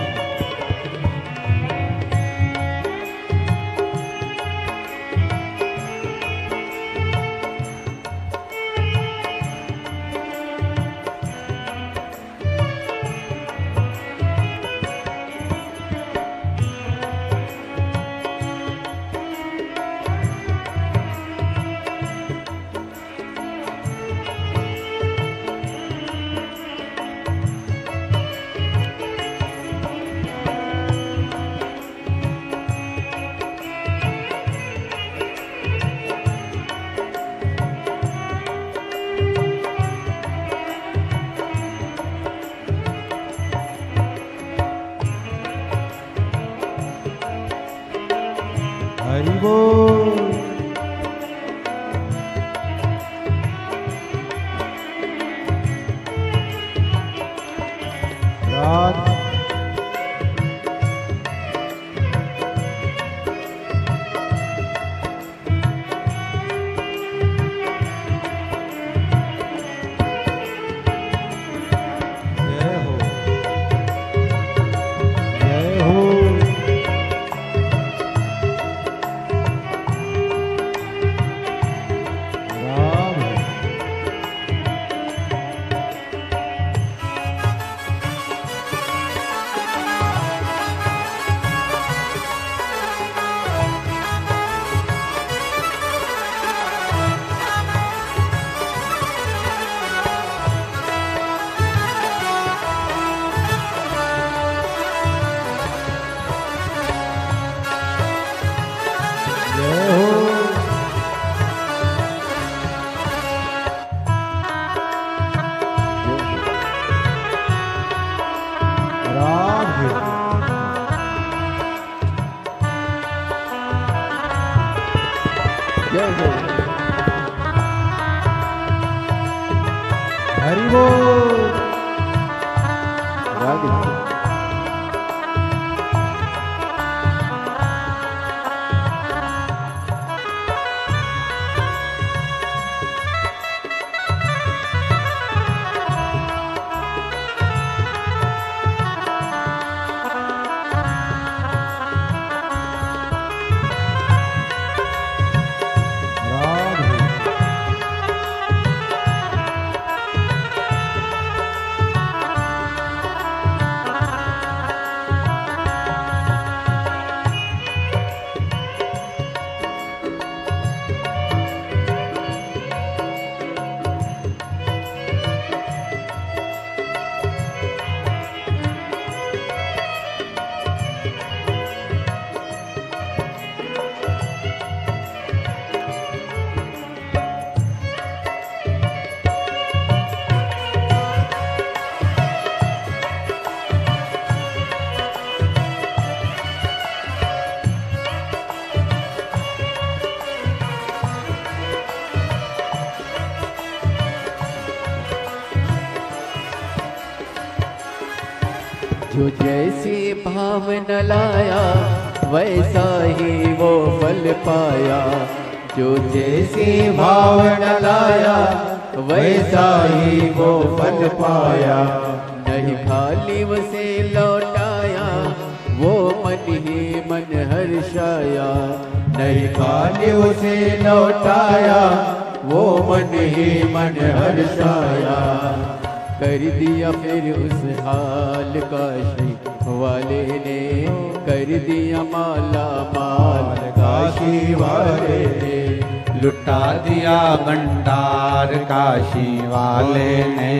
हरि बोल। राधे जय हो जय हो। राधे जय हो। राधे जय हो। हरि बोल। राधे राधे जो जैसी भावना लाया वैसा ही वो फल पाया। जो जैसी भावना लाया वैसा ही वो फल पाया। नहीं खाली उसे लौटाया वो मन ही मन हर्षाया। नहीं खाली उसे लौटाया वो मन ही मन हर्षाया। कर दिया फिर उस हाल काशी वाले ने। कर दिया माला माल काशी वाले ने। लुटा दिया भंडार काशी वाले ने,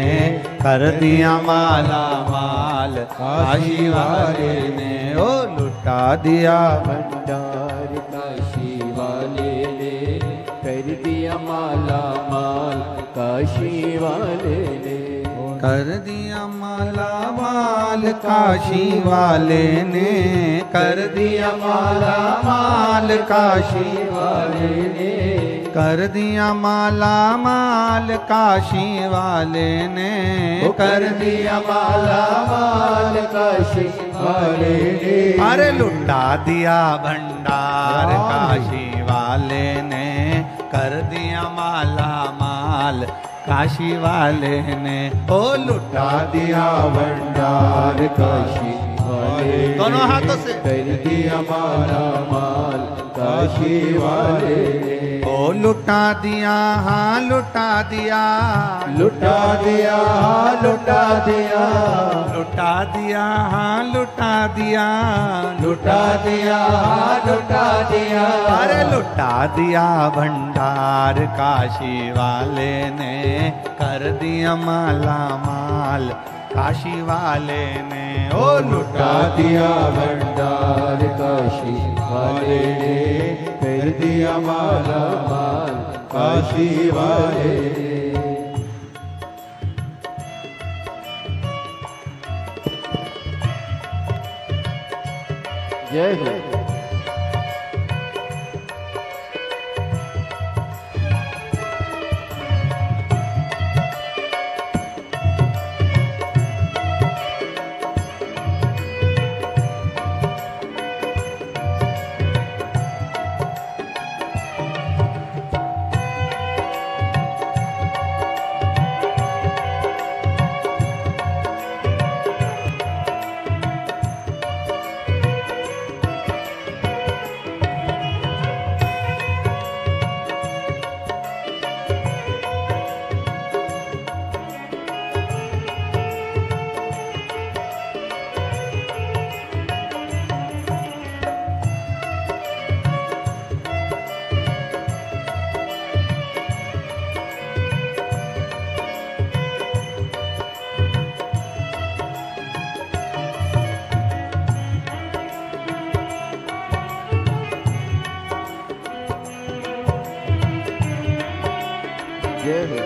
कर दिया माला माल काशी वाले ने। ओ लुटा दिया भंडार काशी वाले ने, कर दिया माला माल काशी वाले ने, कर दिया माला माल काशी वाले ने, कर दिया माला माल काशी वाले ने, कर दिया माला माल काशी वाले ने, कर दिया माला माल काशी वाले ने। अरे लुटा दिया भंडार काशी वाले ने, कर दिया माला माल काशी वाले ने। ओ लुटा दिया भंडार काशी वाले, दोनों हाथों से, कर दिया माला माल काशी वाले ने। ओ लुटा दिया हाँ लुटा दिया, लुटा दिया हाँ लुटा दिया, लुटा दिया हाँ लुटा दिया, लुटा दिया हाँ लुटा दिया। अरे लुटा दिया भंडार काशी वाले ने, कर दिया माला माल काशी वाले ने। ओ लुटा दिया भंडार काशी वाले ने, कर दिया माला माल काशी वाले ने। जय हो। जय हो।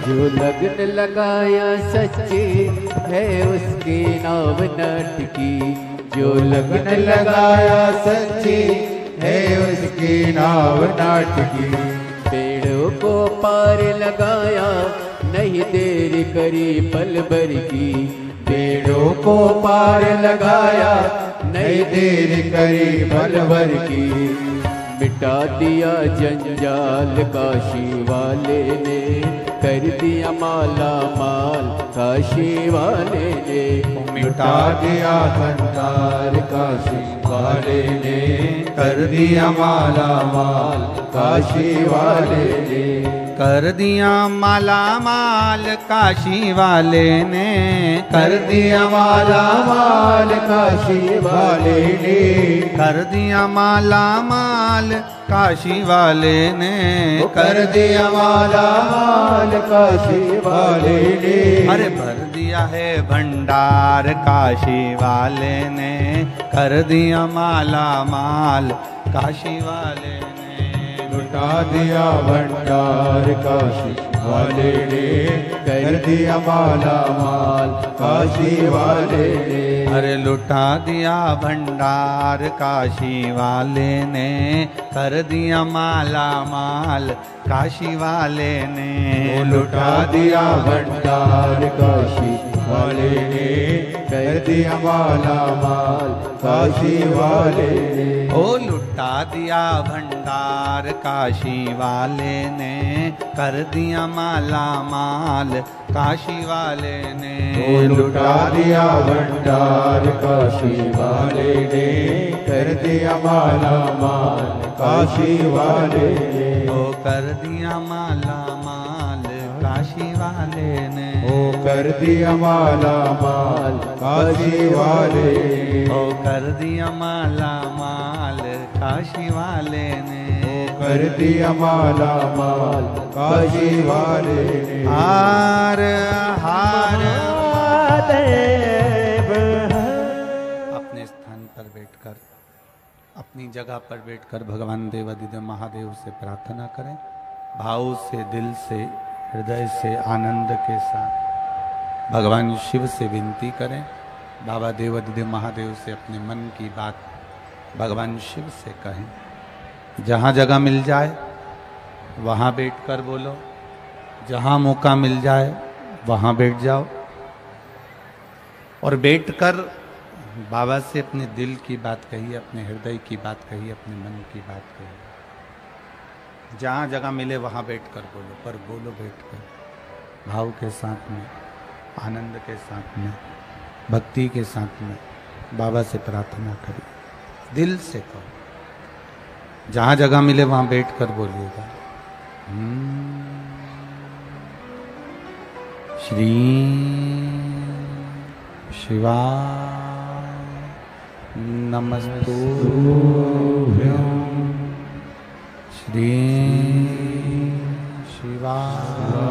जो लगन लगाया सच्ची है उसकी नाव नाटकी। जो लगन लगाया सच्ची है उसकी नाव नाटकी। पेड़ों को पार लगाया नहीं देर करी पल भर की। पेड़ों को पार लगाया नहीं देर करी पल भर की। मिटा दिया जंजाल काशी वाले ने कर दिया माला माल काशी वाले ने। मिटा दिया संसार काशी वाले ने कर दिया माला माल काशी वाले ने। कर दिया माला माल काशी वाले ने। कर दिया माला माल काशी वाले ने। कर दिया माला माल काशी वाले ने। कर दिया माला माल काशी वाले ने। अरे भर दिया है भंडार काशी वाले ने। कर दिया माला माल काशी वाले ने। लुटा दिया भंडार काशी वाले ने कर दिया माला माल काशी वाले ने। अरे लुटा दिया भंडार काशी वाले ने कर दिया माला माल काशी वाले ने। लुटा दिया भंडार काशी वाले ने कर दिया माला माल काशी वाले ने। ओ लुटा दिया भंडार काशी वाले ने कर दिया माला माल काशी वाले ने। ओ लुटा दिया भंडार काशी वाले ने कर दिया माला माल काशी वाले ने। ओ कर दिया माला माल काशी वाले ने। ओ कर दिया माला माल काशी वाले ने। ओ कर दिया माला माल काशी वाले ने। कर दिया माला माल काशी वाले ने। हार हार अपने स्थान पर बैठकर अपनी जगह पर बैठकर भगवान देवादिदेव महादेव से प्रार्थना करें। भाव से, दिल से, हृदय से, आनंद के साथ भगवान शिव से विनती करें। बाबा देवादिदेव महादेव से अपने मन की बात भगवान शिव से कहें। जहाँ जगह मिल जाए वहाँ बैठकर बोलो। जहाँ मौका मिल जाए वहाँ बैठ जाओ और बैठकर बाबा से अपने दिल की बात कहिए, अपने हृदय की बात कहिए, अपने मन की बात कहिए। जहाँ जगह मिले वहाँ बैठकर बोलो, पर बोलो बैठकर भाव के साथ में, आनंद के साथ में, भक्ति के साथ में बाबा से प्रार्थना करिए, दिल से कहो। जहाँ जगह मिले वहाँ बैठकर बोलिएगा। श्री शिवाय नमस्तुभ्यं। श्री शिवाय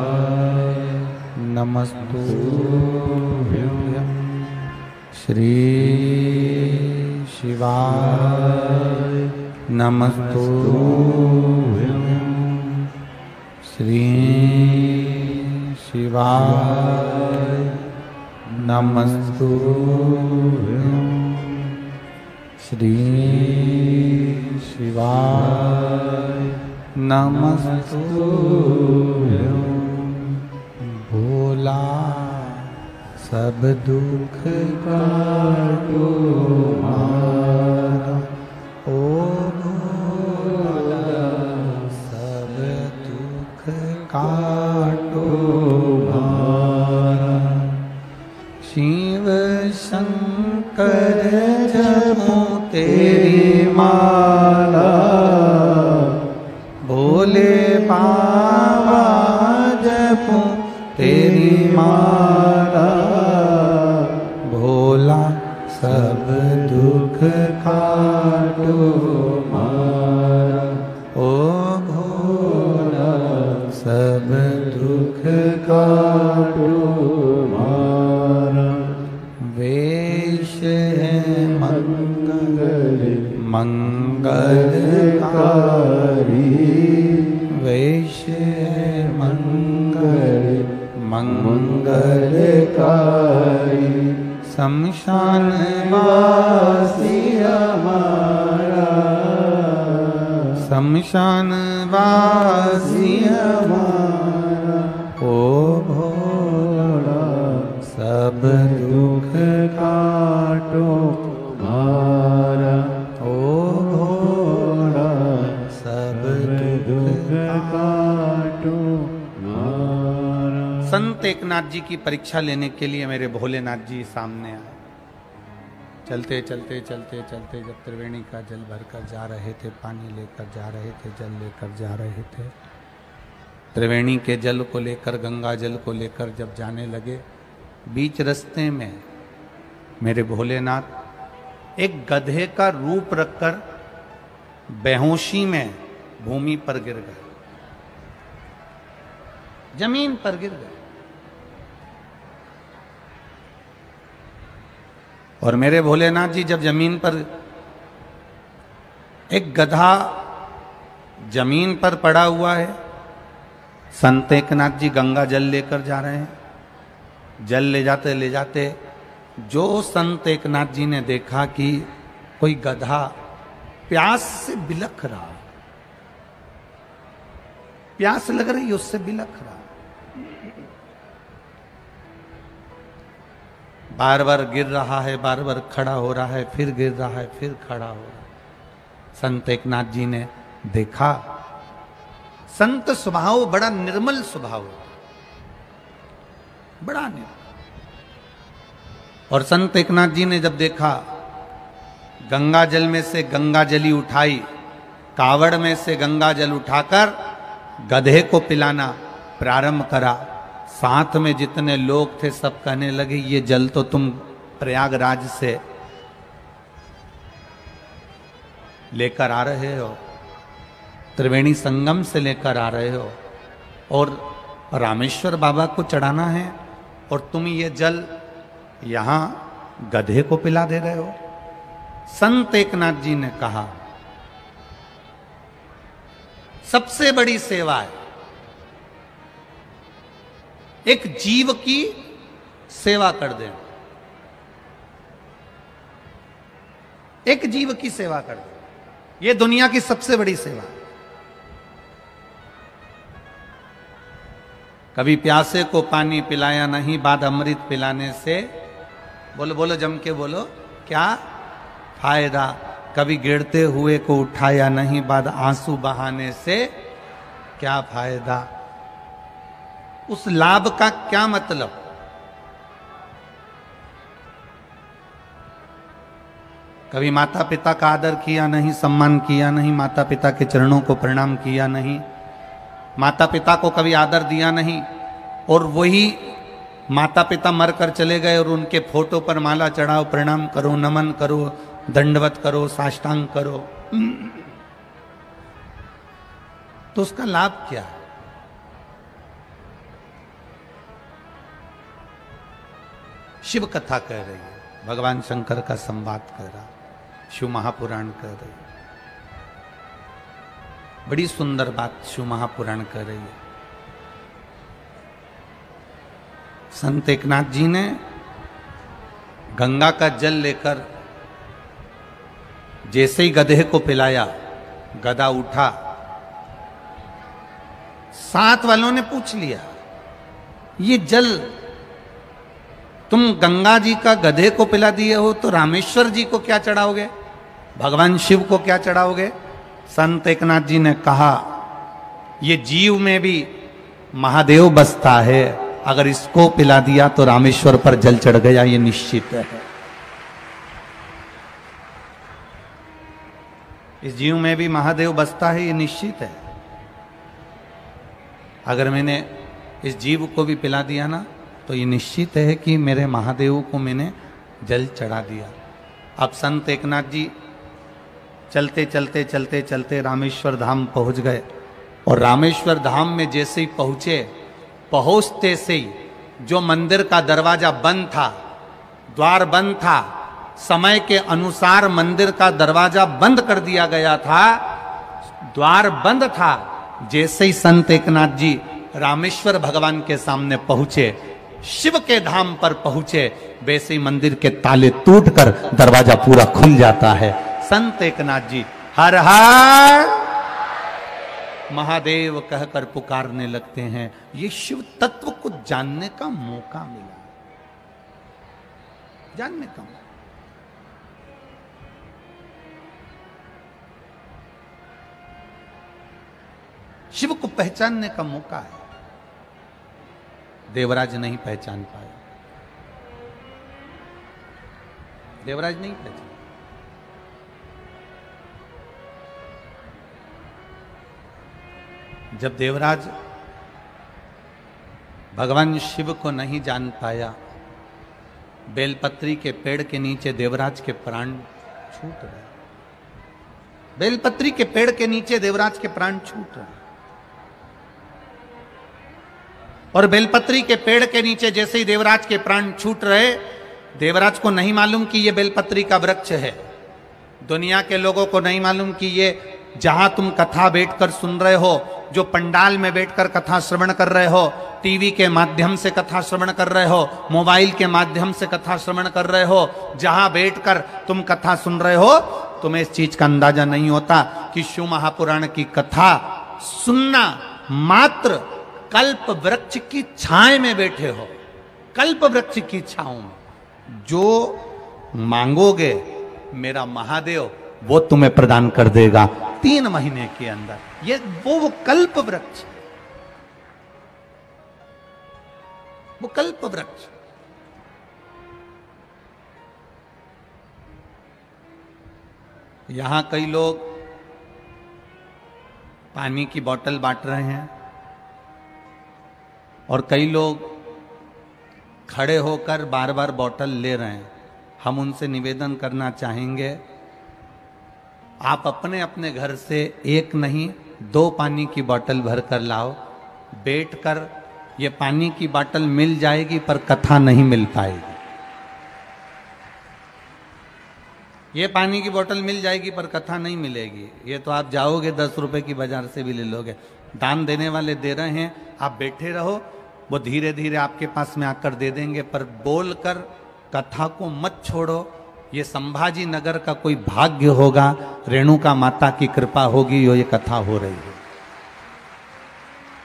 नमस्तुभ्यं। श्री शिवाय नमस्तुभ्यं। श्री शिवाय नमस्तुभ्यं। श्री शिवाय नमस्तुभ्यं। भोला सब दुख काटो मारा, ओ भोला सब दुख काटो मारा। शिव शंकर जपो तेरी माला, भोले बाबा जपो तेरी माला। भोला सब दुख काटो मारा, ओ भोला सब दुख काटो मारा। वेश है मंगल मंगलकारी, वेश है मंगल मंगलकारी शमशान वासी हमारा शमशान वासी हमारा ओ भोला सब दुख काटो हमारा ओ भोला सब दुख काटो हमारा। संत एकनाथ जी की परीक्षा लेने के लिए मेरे भोलेनाथ जी सामने आए। चलते चलते चलते चलते जब त्रिवेणी का जल भरकर जा रहे थे, पानी लेकर जा रहे थे, जल लेकर जा रहे थे, त्रिवेणी के जल को लेकर, गंगा जल को लेकर जब जाने लगे, बीच रास्ते में मेरे भोलेनाथ एक गधे का रूप रखकर बेहोशी में भूमि पर गिर गए, जमीन पर गिर गए। और मेरे भोलेनाथ जी जब जमीन पर, एक गधा जमीन पर पड़ा हुआ है, संत एकनाथ जी गंगा जल लेकर जा रहे हैं। जल ले जाते जो संत एकनाथ जी ने देखा कि कोई गधा प्यास से बिलख रहा, प्यास लग रही उससे बिलख रहा, बार बार गिर रहा है, बार बार खड़ा हो रहा है, फिर गिर रहा है, फिर खड़ा हो रहा है। संत एकनाथ जी ने देखा, संत स्वभाव बड़ा निर्मल स्वभाव होता, बड़ा निर्मल। और संत एकनाथ जी ने जब देखा, गंगा जल में से गंगा जली उठाई, कावड़ में से गंगा जल उठाकर गधे को पिलाना प्रारंभ करा। साथ में जितने लोग थे सब कहने लगे, ये जल तो तुम प्रयागराज से लेकर आ रहे हो, त्रिवेणी संगम से लेकर आ रहे हो, और रामेश्वर बाबा को चढ़ाना है, और तुम ये जल यहां गधे को पिला दे रहे हो। संत एकनाथ जी ने कहा, सबसे बड़ी सेवा है एक जीव की सेवा कर दे, एक जीव की सेवा कर दे, यह दुनिया की सबसे बड़ी सेवा। कभी प्यासे को पानी पिलाया नहीं, बाद अमृत पिलाने से, बोलो बोलो जम के बोलो, क्या फायदा। कभी गिरते हुए को उठाया नहीं, बाद आंसू बहाने से क्या फायदा। उस लाभ का क्या मतलब। कभी माता पिता का आदर किया नहीं, सम्मान किया नहीं, माता पिता के चरणों को प्रणाम किया नहीं, माता पिता को कभी आदर दिया नहीं, और वही माता पिता मरकर चले गए और उनके फोटो पर माला चढ़ाओ, प्रणाम करो, नमन करो, दंडवत करो, साष्टांग करो, तो उसका लाभ क्या है। शिव कथा कह रही है, भगवान शंकर का संवाद कह रहा, शिव महापुराण कह रही है, बड़ी सुंदर बात शिव महापुराण कह रही है। संत एकनाथ जी ने गंगा का जल लेकर जैसे ही गधे को पिलाया, गधा उठा, साथ वालों ने पूछ लिया, ये जल तुम गंगा जी का गधे को पिला दिए हो, तो रामेश्वर जी को क्या चढ़ाओगे, भगवान शिव को क्या चढ़ाओगे। संत एकनाथ जी ने कहा, ये जीव में भी महादेव बसता है, अगर इसको पिला दिया तो रामेश्वर पर जल चढ़ गया, ये निश्चित है। इस जीव में भी महादेव बसता है, ये निश्चित है। अगर मैंने इस जीव को भी पिला दिया ना, तो ये निश्चित है कि मेरे महादेव को मैंने जल चढ़ा दिया। अब संत एकनाथ जी चलते चलते चलते चलते रामेश्वर धाम पहुंच गए, और रामेश्वर धाम में जैसे ही पहुंचे, पहुंचते से ही जो मंदिर का दरवाजा बंद था, द्वार बंद था, समय के अनुसार मंदिर का दरवाजा बंद कर दिया गया था, द्वार बंद था। जैसे ही संत एकनाथ जी रामेश्वर भगवान के सामने पहुंचे, शिव के धाम पर पहुंचे, वैसे ही मंदिर के ताले टूटकर दरवाजा पूरा खुल जाता है। संत एकनाथ जी हर हर महादेव कहकर पुकारने लगते हैं। ये शिव तत्व को जानने का मौका मिला, जानने का मौका। शिव को पहचानने का मौका है। देवराज नहीं पहचान पाया, देवराज नहीं पहचान। जब देवराज भगवान शिव को नहीं जान पाया, बेलपत्री के पेड़ के नीचे देवराज के प्राण छूट रहे। बेलपत्री के पेड़ के नीचे देवराज के प्राण छूट रहे। और बेलपत्री के पेड़ के नीचे जैसे ही देवराज के प्राण छूट रहे, देवराज को नहीं मालूम कि यह बेलपत्री का वृक्ष है। दुनिया के लोगों को नहीं मालूम कि ये जहां तुम कथा बैठकर सुन रहे हो, जो पंडाल में बैठकर कथा श्रवण कर रहे हो, टीवी के माध्यम से कथा श्रवण कर रहे हो, मोबाइल के माध्यम से कथा श्रवण कर रहे हो, जहां बैठकर तुम कथा सुन रहे हो, तुम्हें इस चीज का अंदाजा नहीं होता कि शिव महापुराण की कथा सुनना मात्र कल्प वृक्ष की छाए में बैठे हो। कल्प वृक्ष की छाओं में जो मांगोगे मेरा महादेव वो तुम्हें प्रदान कर देगा 3 महीने के अंदर। ये वो कल्प वृक्ष, वो कल्प वृक्ष। यहां कई लोग पानी की बोतल बांट रहे हैं और कई लोग खड़े होकर बार बार बोतल ले रहे हैं। हम उनसे निवेदन करना चाहेंगे, आप अपने अपने घर से 1 नहीं 2 पानी की बोतल भर कर लाओ। बैठकर ये पानी की बोतल मिल जाएगी पर कथा नहीं मिल पाएगी। ये पानी की बोतल मिल जाएगी पर कथा नहीं मिलेगी। ये तो आप जाओगे 10 रुपए की बाजार से भी ले लोगे। दान देने वाले दे रहे हैं, आप बैठे रहो, वो धीरे धीरे आपके पास में आकर दे देंगे। पर बोलकर कथा को मत छोड़ो। ये संभाजी नगर का कोई भाग्य होगा, रेणुका माता की कृपा होगी, ये कथा हो रही है।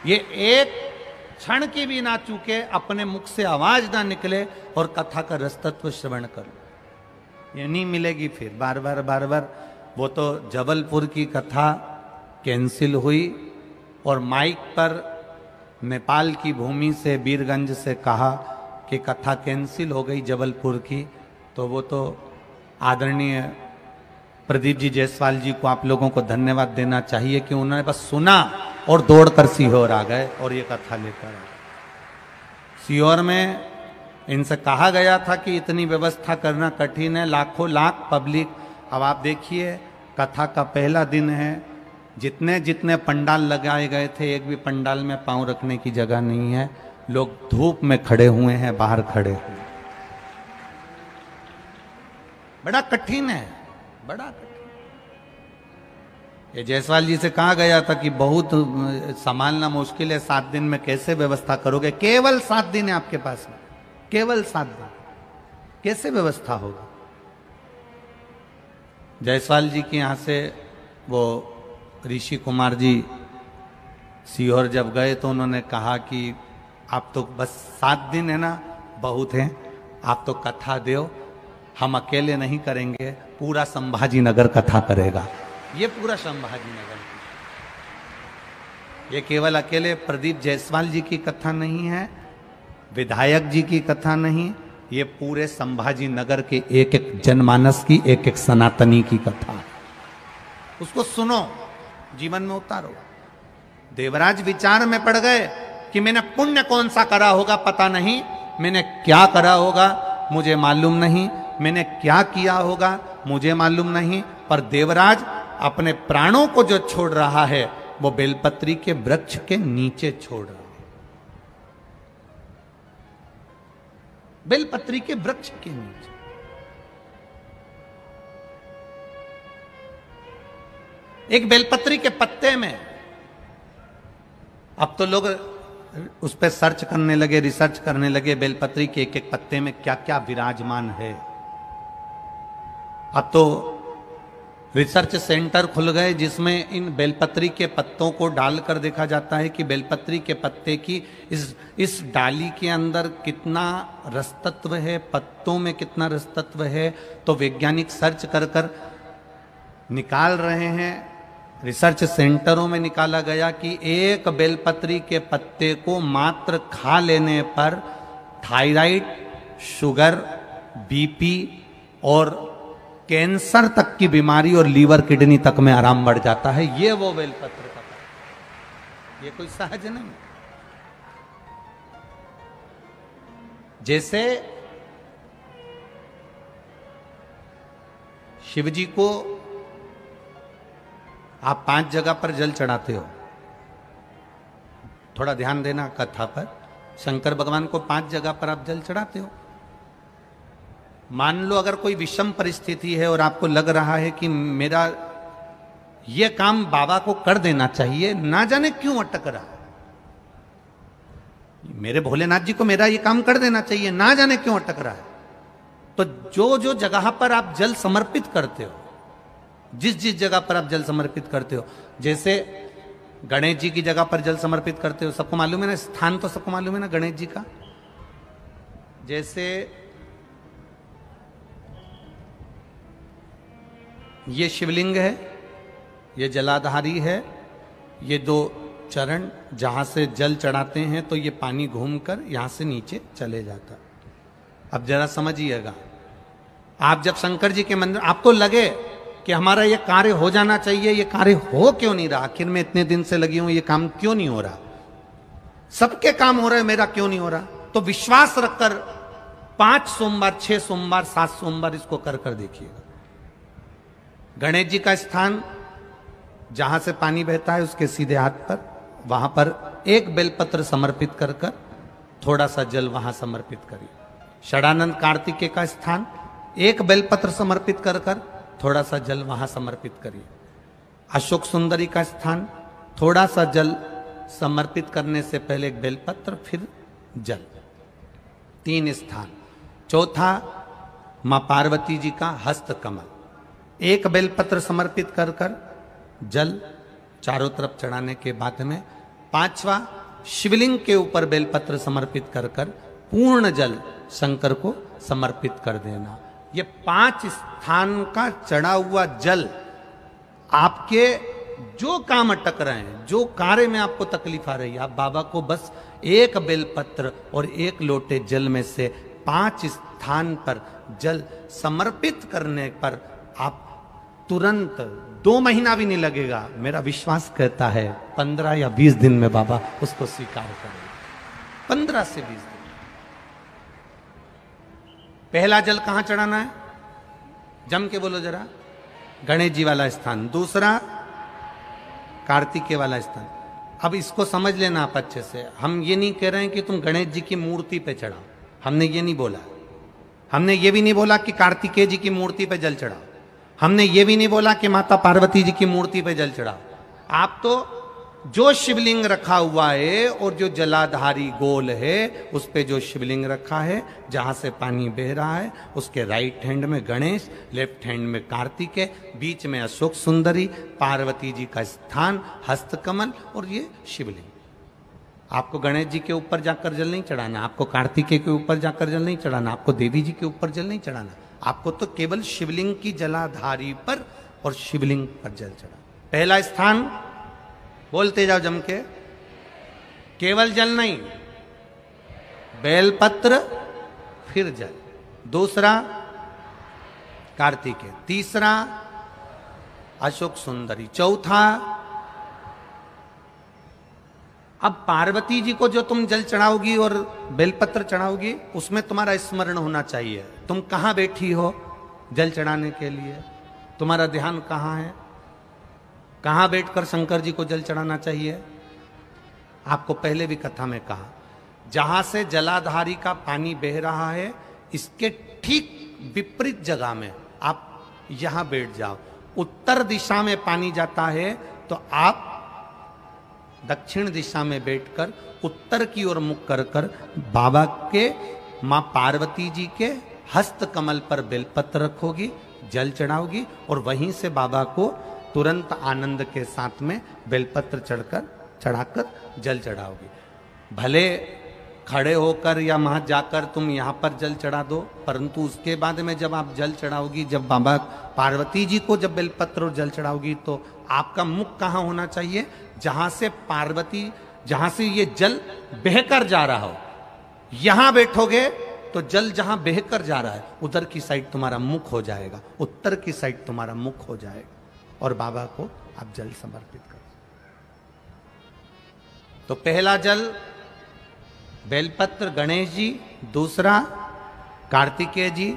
ये एक क्षण की भी ना चूके, अपने मुख से आवाज ना निकले और कथा का रसतत्व श्रवण करो। ये नहीं मिलेगी फिर बार बार। वो तो जबलपुर की कथा कैंसिल हुई और माइक पर नेपाल की भूमि से बीरगंज से कहा कि कथा कैंसिल हो गई जबलपुर की। तो वो तो आदरणीय प्रदीप जी जायसवाल जी को आप लोगों को धन्यवाद देना चाहिए कि उन्होंने बस सुना और दौड़कर सीहोर आ गए और ये कथा लेकर आए। सीहोर में इनसे कहा गया था कि इतनी व्यवस्था करना कठिन है, लाखों लाख पब्लिक। अब आप देखिए कथा का पहला दिन है, जितने जितने पंडाल लगाए गए थे एक भी पंडाल में पांव रखने की जगह नहीं है। लोग धूप में खड़े हुए हैं, बाहर खड़े हुए। बड़ा कठिन है, बड़ा कठिन। ये जायसवाल जी से कहा गया था कि बहुत संभालना मुश्किल है, 7 दिन में कैसे व्यवस्था करोगे? केवल 7 दिन है आपके पास में, केवल 7 दिन, कैसे व्यवस्था होगा? जायसवाल जी के यहां से वो ऋषि कुमार जी सीहोर जब गए तो उन्होंने कहा कि आप तो बस 7 दिन है ना, बहुत हैं, आप तो कथा दो, हम अकेले नहीं करेंगे, पूरा संभाजी नगर कथा करेगा। ये पूरा संभाजी नगर, ये केवल अकेले प्रदीप जायसवाल जी की कथा नहीं है, विधायक जी की कथा नहीं, ये पूरे संभाजी नगर के एक एक जनमानस की, एक एक सनातनी की कथा है। उसको सुनो, जीवन में उतारो। देवराज विचार में पड़ गए कि मैंने पुण्य कौन सा करा होगा पता नहीं, मैंने क्या करा होगा मुझे मालूम नहीं, मैंने क्या किया होगा मुझे मालूम नहीं, पर देवराज अपने प्राणों को जो छोड़ रहा है वो बेलपत्री के वृक्ष के नीचे छोड़ रहा है। बेलपत्री के वृक्ष के नीचे। एक बेलपत्री के पत्ते में, अब तो लोग उस पर सर्च करने लगे, रिसर्च करने लगे, बेलपत्री के एक एक पत्ते में क्या क्या विराजमान है। अब तो रिसर्च सेंटर खुल गए जिसमें इन बेलपत्री के पत्तों को डालकर देखा जाता है कि बेलपत्री के पत्ते की इस डाली के अंदर कितना रसतत्व है, पत्तों में कितना रसतत्व है। तो वैज्ञानिक सर्च कर कर निकाल रहे हैं। रिसर्च सेंटरों में निकाला गया कि एक बेलपत्री के पत्ते को मात्र खा लेने पर थायराइड, शुगर, बीपी और कैंसर तक की बीमारी और लीवर किडनी तक में आराम बढ़ जाता है। ये वो बेलपत्र का पत्ता, ये कोई सहज नहीं। जैसे शिव जी को आप 5 जगह पर जल चढ़ाते हो, थोड़ा ध्यान देना कथा पर। शंकर भगवान को 5 जगह पर आप जल चढ़ाते हो। मान लो अगर कोई विषम परिस्थिति है और आपको लग रहा है कि मेरा यह काम बाबा को कर देना चाहिए, ना जाने क्यों अटक रहा है, मेरे भोलेनाथ जी को मेरा ये काम कर देना चाहिए, ना जाने क्यों अटक रहा है, तो जो जो जगह पर आप जल समर्पित करते हो, जिस जिस जगह पर आप जल समर्पित करते हो, जैसे गणेश जी की जगह पर जल समर्पित करते हो, सबको मालूम है ना, स्थान तो सबको मालूम है ना गणेश जी का। जैसे ये शिवलिंग है, ये जलाधारी है, ये 2 चरण जहां से जल चढ़ाते हैं तो ये पानी घूमकर यहां से नीचे चले जाता। अब जरा समझिएगा, आप जब शंकर जी के मंदिर, आपको लगे कि हमारा ये कार्य हो जाना चाहिए, ये कार्य हो क्यों नहीं रहा, आखिर में इतने दिन से लगी हूं, ये काम क्यों नहीं हो रहा, सबके काम हो रहे, मेरा क्यों नहीं हो रहा, तो विश्वास रखकर 5 सोमवार, 6 सोमवार, 7 सोमवार इसको कर कर देखिएगा। गणेश जी का स्थान जहां से पानी बहता है उसके सीधे हाथ पर, वहां पर एक बेलपत्र समर्पित कर कर थोड़ा सा जल वहां समर्पित करिए। षडानंद कार्तिकेय का स्थान, एक बेलपत्र समर्पित कर कर थोड़ा सा जल वहां समर्पित करिए। अशोक सुंदरी का स्थान, थोड़ा सा जल समर्पित करने से पहले एक बेलपत्र, फिर जल। 3 स्थान। चौथा, मां पार्वती जी का हस्त कमल, एक बेलपत्र समर्पित कर कर जल चारों तरफ चढ़ाने के बाद में। 5वां, शिवलिंग के ऊपर बेलपत्र समर्पित कर कर पूर्ण जल शंकर को समर्पित कर देना। ये 5 स्थान का चढ़ा हुआ जल आपके जो काम अटक रहे हैं, जो कार्य में आपको तकलीफ आ रही है, आप बाबा को बस एक बेलपत्र और एक लोटे जल में से 5 स्थान पर जल समर्पित करने पर आप तुरंत 2 महीना भी नहीं लगेगा, मेरा विश्वास कहता है 15 या 20 दिन में बाबा उसको स्वीकार करेंगे। 15 से 20 दिन। पहला जल कहां चढ़ाना है, जम के बोलो जरा, गणेश जी वाला स्थान। दूसरा, कार्तिकेय वाला स्थान। अब इसको समझ लेना आप अच्छे से, हम ये नहीं कह रहे हैं कि तुम गणेश जी की मूर्ति पे चढ़ाओ, हमने ये नहीं बोला। हमने ये भी नहीं बोला कि कार्तिकेय जी की मूर्ति पे जल चढ़ाओ, हमने ये भी नहीं बोला कि माता पार्वती जी की मूर्ति पे जल चढ़ाओ। आप तो जो शिवलिंग रखा हुआ है और जो जलाधारी गोल है उस पे जो शिवलिंग रखा है, जहां से पानी बह रहा है, उसके राइट हैंड में गणेश, लेफ्ट हैंड में कार्तिकेय, बीच में अशोक सुंदरी, पार्वती जी का स्थान, हस्तकमल और ये शिवलिंग। आपको गणेश जी के ऊपर जाकर जल नहीं चढ़ाना, आपको कार्तिकेय के ऊपर जाकर जल नहीं चढ़ाना, आपको देवी जी के ऊपर जल नहीं चढ़ाना, आपको तो केवल शिवलिंग की जलाधारी पर और शिवलिंग पर जल चढ़ा। पहला स्थान, बोलते जाओ जम के, केवल जल नहीं, बेलपत्र फिर जल। दूसरा, कार्तिकेय। तीसरा, अशोक सुंदरी। चौथा, अब पार्वती जी को जो तुम जल चढ़ाओगी और बेलपत्र चढ़ाओगी, उसमें तुम्हारा स्मरण होना चाहिए, तुम कहां बैठी हो जल चढ़ाने के लिए, तुम्हारा ध्यान कहां है, कहां बैठकर शंकर जी को जल चढ़ाना चाहिए। आपको पहले भी कथा में कहा, जहां से जलाधारी का पानी बह रहा है, इसके ठीक विपरीत जगह में आप यहां बैठ जाओ। उत्तर दिशा में पानी जाता है तो आप दक्षिण दिशा में बैठकर उत्तर की ओर मुख कर कर बाबा के मां पार्वती जी के हस्त कमल पर बेलपत्र रखोगी, जल चढ़ाओगी और वहीं से बाबा को तुरंत आनंद के साथ में बेलपत्र चढ़ाकर जल चढ़ाओगी। भले खड़े होकर या वहां जाकर तुम यहाँ पर जल चढ़ा दो, परंतु उसके बाद में जब आप जल चढ़ाओगी, जब बाबा पार्वती जी को जब बेलपत्र और जल चढ़ाओगी, तो आपका मुख कहाँ होना चाहिए? जहां से पार्वती, जहां से ये जल बहकर जा रहा हो, यहां बैठोगे तो जल जहां बहकर जा रहा है उधर की साइड तुम्हारा मुख हो जाएगा, उत्तर की साइड तुम्हारा मुख हो जाएगा और बाबा को आप जल समर्पित करो। तो पहला जल बेलपत्र गणेश जी, दूसरा कार्तिकेय जी,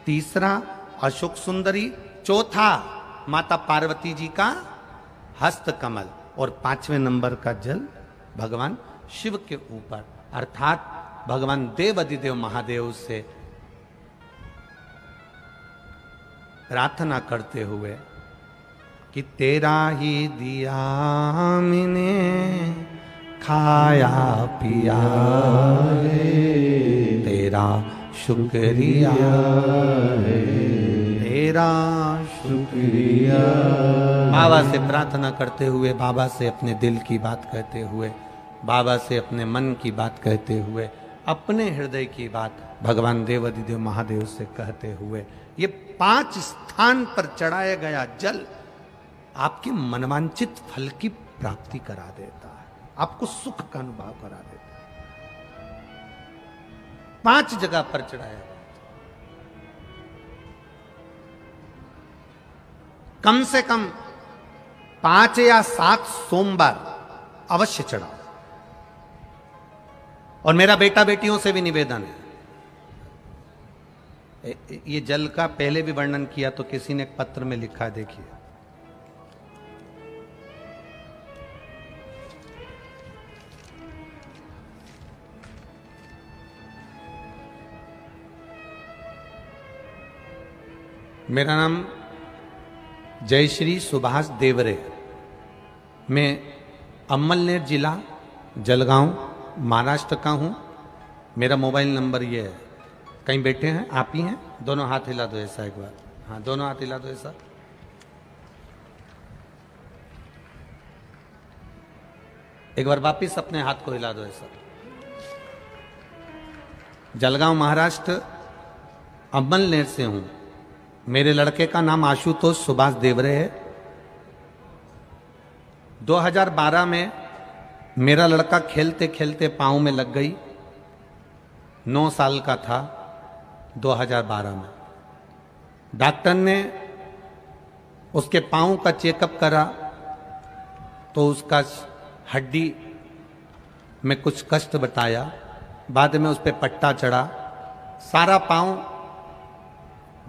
तीसरा अशोक सुंदरी, चौथा माता पार्वती जी का हस्त कमल और 5वें नंबर का जल भगवान शिव के ऊपर, अर्थात भगवान देवाधिदेव महादेव से प्रार्थना करते हुए कि तेरा ही दिया मैंने खाया पिया है, तेरा शुक्रिया है, तेरा शुक्रिया। बाबा से प्रार्थना करते हुए, बाबा से अपने दिल की बात कहते हुए, बाबा से अपने मन की बात कहते हुए, अपने हृदय की बात भगवान देवाधिदेव महादेव से कहते हुए, ये 5 स्थान पर चढ़ाया गया जल आपके मनवांचित फल की प्राप्ति करा देता है, आपको सुख का अनुभव करा देता है। 5 जगह पर चढ़ाया गया, कम से कम 5 या 7 सोमवार अवश्य चढ़ाओ। और मेरा बेटा बेटियों से भी निवेदन है, ये जल का पहले भी वर्णन किया तो किसी ने एक पत्र में लिखा है, देखिए। मेरा नाम जयश्री सुभाष देवरे, मैं अम्मलनेर जिला जलगांव महाराष्ट्र का हूं। मेरा मोबाइल नंबर ये है। कहीं बैठे हैं? आप ही हैं? दोनों हाथ हिला दो ऐसा एक बार। हाँ, दोनों हाथ हिला दो ऐसा। एक बार वापिस अपने हाथ को हिला दो ऐसा। जलगांव महाराष्ट्र अम्मलनेर से हूं। मेरे लड़के का नाम आशुतोष सुभाष देवरे है। 2012 में मेरा लड़का खेलते खेलते पांव में लग गई, 9 साल का था 2012 में। डॉक्टर ने उसके पांव का चेकअप करा तो उसका हड्डी में कुछ कष्ट बताया, बाद में उस पर पट्टा चढ़ा, सारा पांव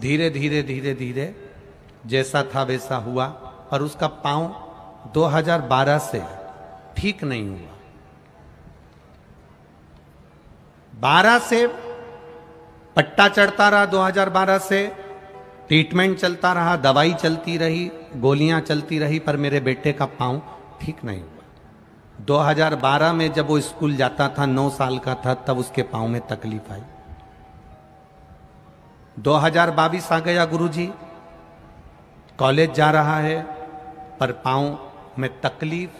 धीरे धीरे धीरे धीरे जैसा था वैसा हुआ, और उसका पांव 2012 से ठीक नहीं हुआ। 12 से पट्टा चढ़ता रहा, 2012 से ट्रीटमेंट चलता रहा, दवाई चलती रही, गोलियां चलती रही, पर मेरे बेटे का पांव ठीक नहीं हुआ। 2012 में जब वो स्कूल जाता था, 9 साल का था, तब उसके पांव में तकलीफ आई। 2022 आ गया, गुरुजी कॉलेज जा रहा है, पर पांव में तकलीफ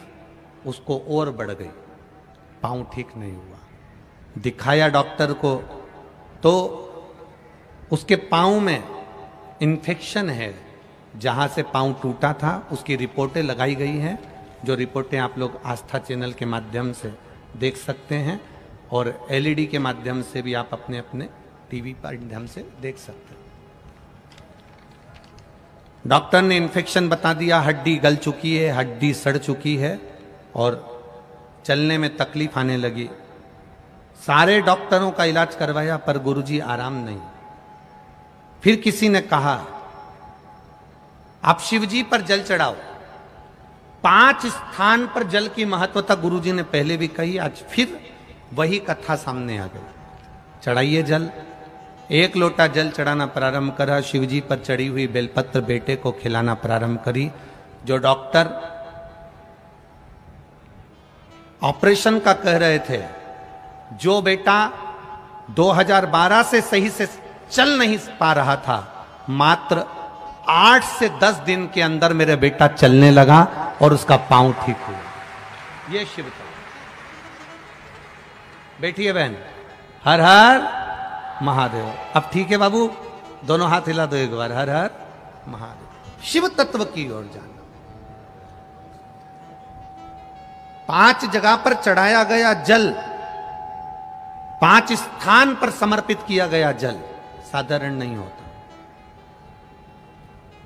उसको और बढ़ गई, पांव ठीक नहीं हुआ। दिखाया डॉक्टर को तो उसके पांव में इन्फेक्शन है, जहां से पांव टूटा था उसकी रिपोर्टें लगाई गई हैं, जो रिपोर्टें आप लोग आस्था चैनल के माध्यम से देख सकते हैं, और एलईडी के माध्यम से भी आप अपने अपने टीवी पर माध्यम से देख सकते हैं। डॉक्टर ने इन्फेक्शन बता दिया, हड्डी गल चुकी है, हड्डी सड़ चुकी है और चलने में तकलीफ आने लगी। सारे डॉक्टरों का इलाज करवाया, पर गुरुजी आराम नहीं। फिर किसी ने कहा आप शिवजी पर जल चढ़ाओ। 5 स्थान पर जल की महत्वता गुरुजी ने पहले भी कही, आज फिर वही कथा सामने आ गई। चढ़ाइए जल। 1 लोटा जल चढ़ाना प्रारंभ करा, शिवजी पर चढ़ी हुई बेलपत्र बेटे को खिलाना प्रारंभ करी। जो डॉक्टर ऑपरेशन का कह रहे थे, जो बेटा 2012 से सही से चल नहीं पा रहा था, मात्र 8 से 10 दिन के अंदर मेरे बेटा चलने लगा और उसका पांव ठीक हुआ। ये शिव का। बैठिए बहन। हर हर महादेव। अब ठीक है बाबू, दोनों हाथ हिला दो एक बार। हर हर महादेव। शिव तत्व की ओर जाना। 5 जगह पर चढ़ाया गया जल, 5 स्थान पर समर्पित किया गया जल साधारण नहीं होता।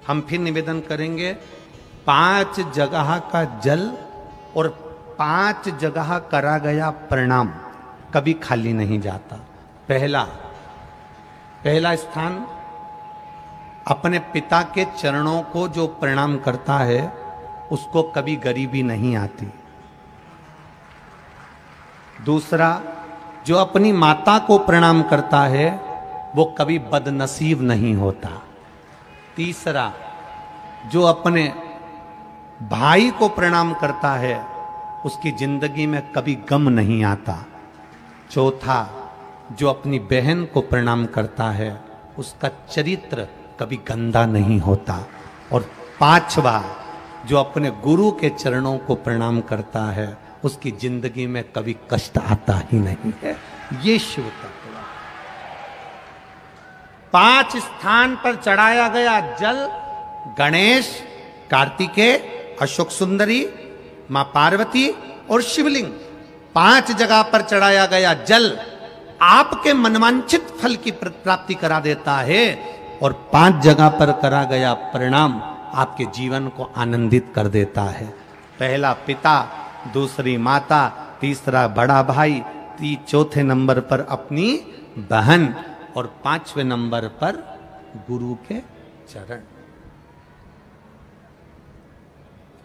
हम फिर निवेदन करेंगे, 5 जगह का जल और 5 जगह करा गया प्रणाम कभी खाली नहीं जाता। पहला स्थान, अपने पिता के चरणों को जो प्रणाम करता है उसको कभी गरीबी नहीं आती। दूसरा, जो अपनी माता को प्रणाम करता है वो कभी बदनसीब नहीं होता। तीसरा, जो अपने भाई को प्रणाम करता है उसकी जिंदगी में कभी गम नहीं आता। चौथा, जो अपनी बहन को प्रणाम करता है उसका चरित्र कभी गंदा नहीं होता। और 5वां, जो अपने गुरु के चरणों को प्रणाम करता है उसकी जिंदगी में कभी कष्ट आता ही नहीं है। ये शिव तत्व। 5 स्थान पर चढ़ाया गया जल, गणेश, कार्तिकेय, अशोक सुंदरी, मां पार्वती और शिवलिंग। 5 जगह पर चढ़ाया गया जल आपके मनवांछित फल की प्राप्ति करा देता है और 5 जगह पर करा गया प्रणाम आपके जीवन को आनंदित कर देता है। पहला पिता, दूसरी माता, तीसरा बड़ा भाई, चौथे नंबर पर अपनी बहन और 5वें नंबर पर गुरु के चरण।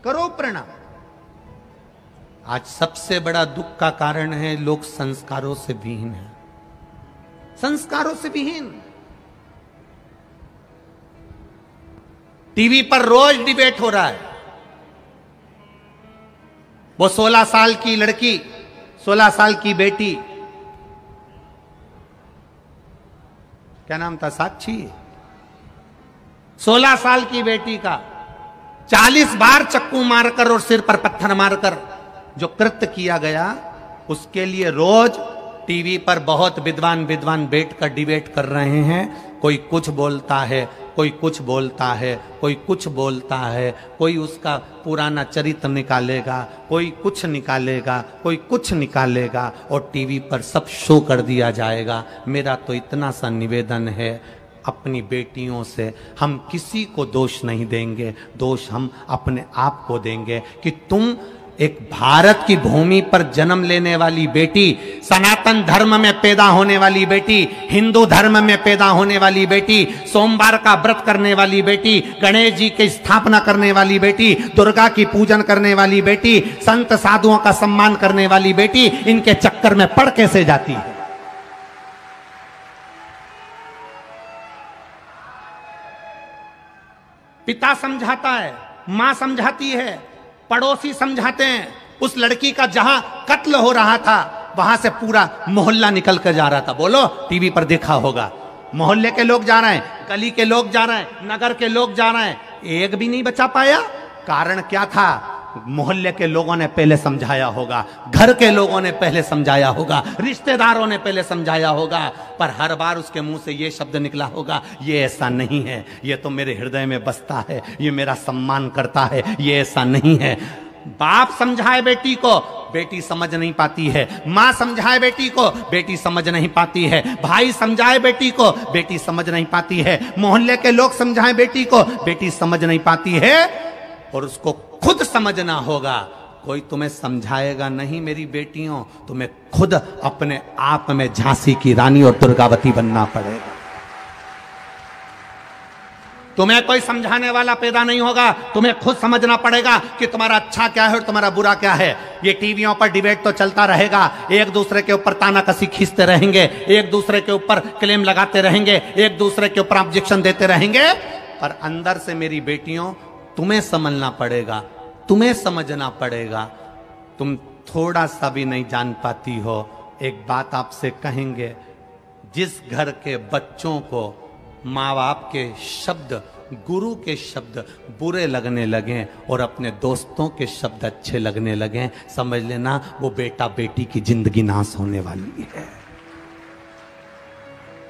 करो प्रणाम। आज सबसे बड़ा दुख का कारण है लोग संस्कारों से विहीन हैं। संस्कारों से विहीन। टीवी पर रोज डिबेट हो रहा है। वो 16 साल की लड़की, 16 साल की बेटी, क्या नाम था, साक्षी, 16 साल की बेटी का 40 बार चक्कू मारकर और सिर पर पत्थर मारकर जो कृत्य किया गया, उसके लिए रोज टीवी पर बहुत विद्वान बैठकर डिबेट कर रहे हैं। कोई कुछ बोलता है, कोई कुछ बोलता है, कोई कुछ बोलता है, कोई उसका पुराना चरित्र निकालेगा, कोई कुछ निकालेगा, कोई कुछ निकालेगा और टीवी पर सब शो कर दिया जाएगा। मेरा तो इतना सा निवेदन है, अपनी बेटियों से हम किसी को दोष नहीं देंगे, दोष हम अपने आप को देंगे कि तुम एक भारत की भूमि पर जन्म लेने वाली बेटी, सनातन धर्म में पैदा होने वाली बेटी, हिंदू धर्म में पैदा होने वाली बेटी, सोमवार का व्रत करने वाली बेटी, गणेश जी की स्थापना करने वाली बेटी, दुर्गा की पूजन करने वाली बेटी, संत साधुओं का सम्मान करने वाली बेटी, इनके चक्कर में पड़ कैसे जाती है। पिता समझाता है, मां समझाती है, पड़ोसी समझाते हैं। उस लड़की का जहां कत्ल हो रहा था वहां से पूरा मोहल्ला निकल कर जा रहा था। बोलो, टीवी पर देखा होगा। मोहल्ले के लोग जा रहे हैं, गली के लोग जा रहे हैं, नगर के लोग जा रहे हैं, एक भी नहीं बचा पाया। कारण क्या था? मोहल्ले के लोगों ने पहले समझाया होगा, घर के लोगों ने पहले समझाया होगा, रिश्तेदारों ने पहले समझाया होगा, पर हर बार उसके मुंह से ये शब्द निकला होगा, ये ऐसा नहीं है, ये तो मेरे हृदय में बसता है, ये मेरा सम्मान करता है, ये ऐसा नहीं है। बाप समझाए बेटी को, बेटी समझ नहीं पाती है। मां समझाए बेटी को, बेटी समझ नहीं पाती है। भाई समझाए बेटी को, बेटी समझ नहीं पाती है। मोहल्ले के लोग समझाए बेटी को, बेटी समझ नहीं पाती है। और उसको खुद समझना होगा। कोई तुम्हें समझाएगा नहीं मेरी बेटियों, तुम्हें खुद अपने आप में झांसी की रानी और दुर्गावती बनना पड़ेगा। तुम्हें कोई समझाने वाला पैदा नहीं होगा, तुम्हें खुद समझना पड़ेगा कि तुम्हारा अच्छा क्या है और तुम्हारा बुरा क्या है। ये टीवियों पर डिबेट तो चलता रहेगा, एक दूसरे के ऊपर तानाकसी खींचते रहेंगे, एक दूसरे के ऊपर क्लेम लगाते रहेंगे, एक दूसरे के ऊपर ऑब्जेक्शन देते रहेंगे, पर अंदर से मेरी बेटियों तुम्हें समझना पड़ेगा, तुम्हें समझना पड़ेगा। थोड़ा सा भी नहीं जान पाती हो, एक बात आपसे कहेंगे, जिस घर के बच्चों को माँ बाप के शब्द, गुरु के शब्द बुरे लगने लगे और अपने दोस्तों के शब्द अच्छे लगने लगे, समझ लेना वो बेटा बेटी की जिंदगी नाश होने वाली है।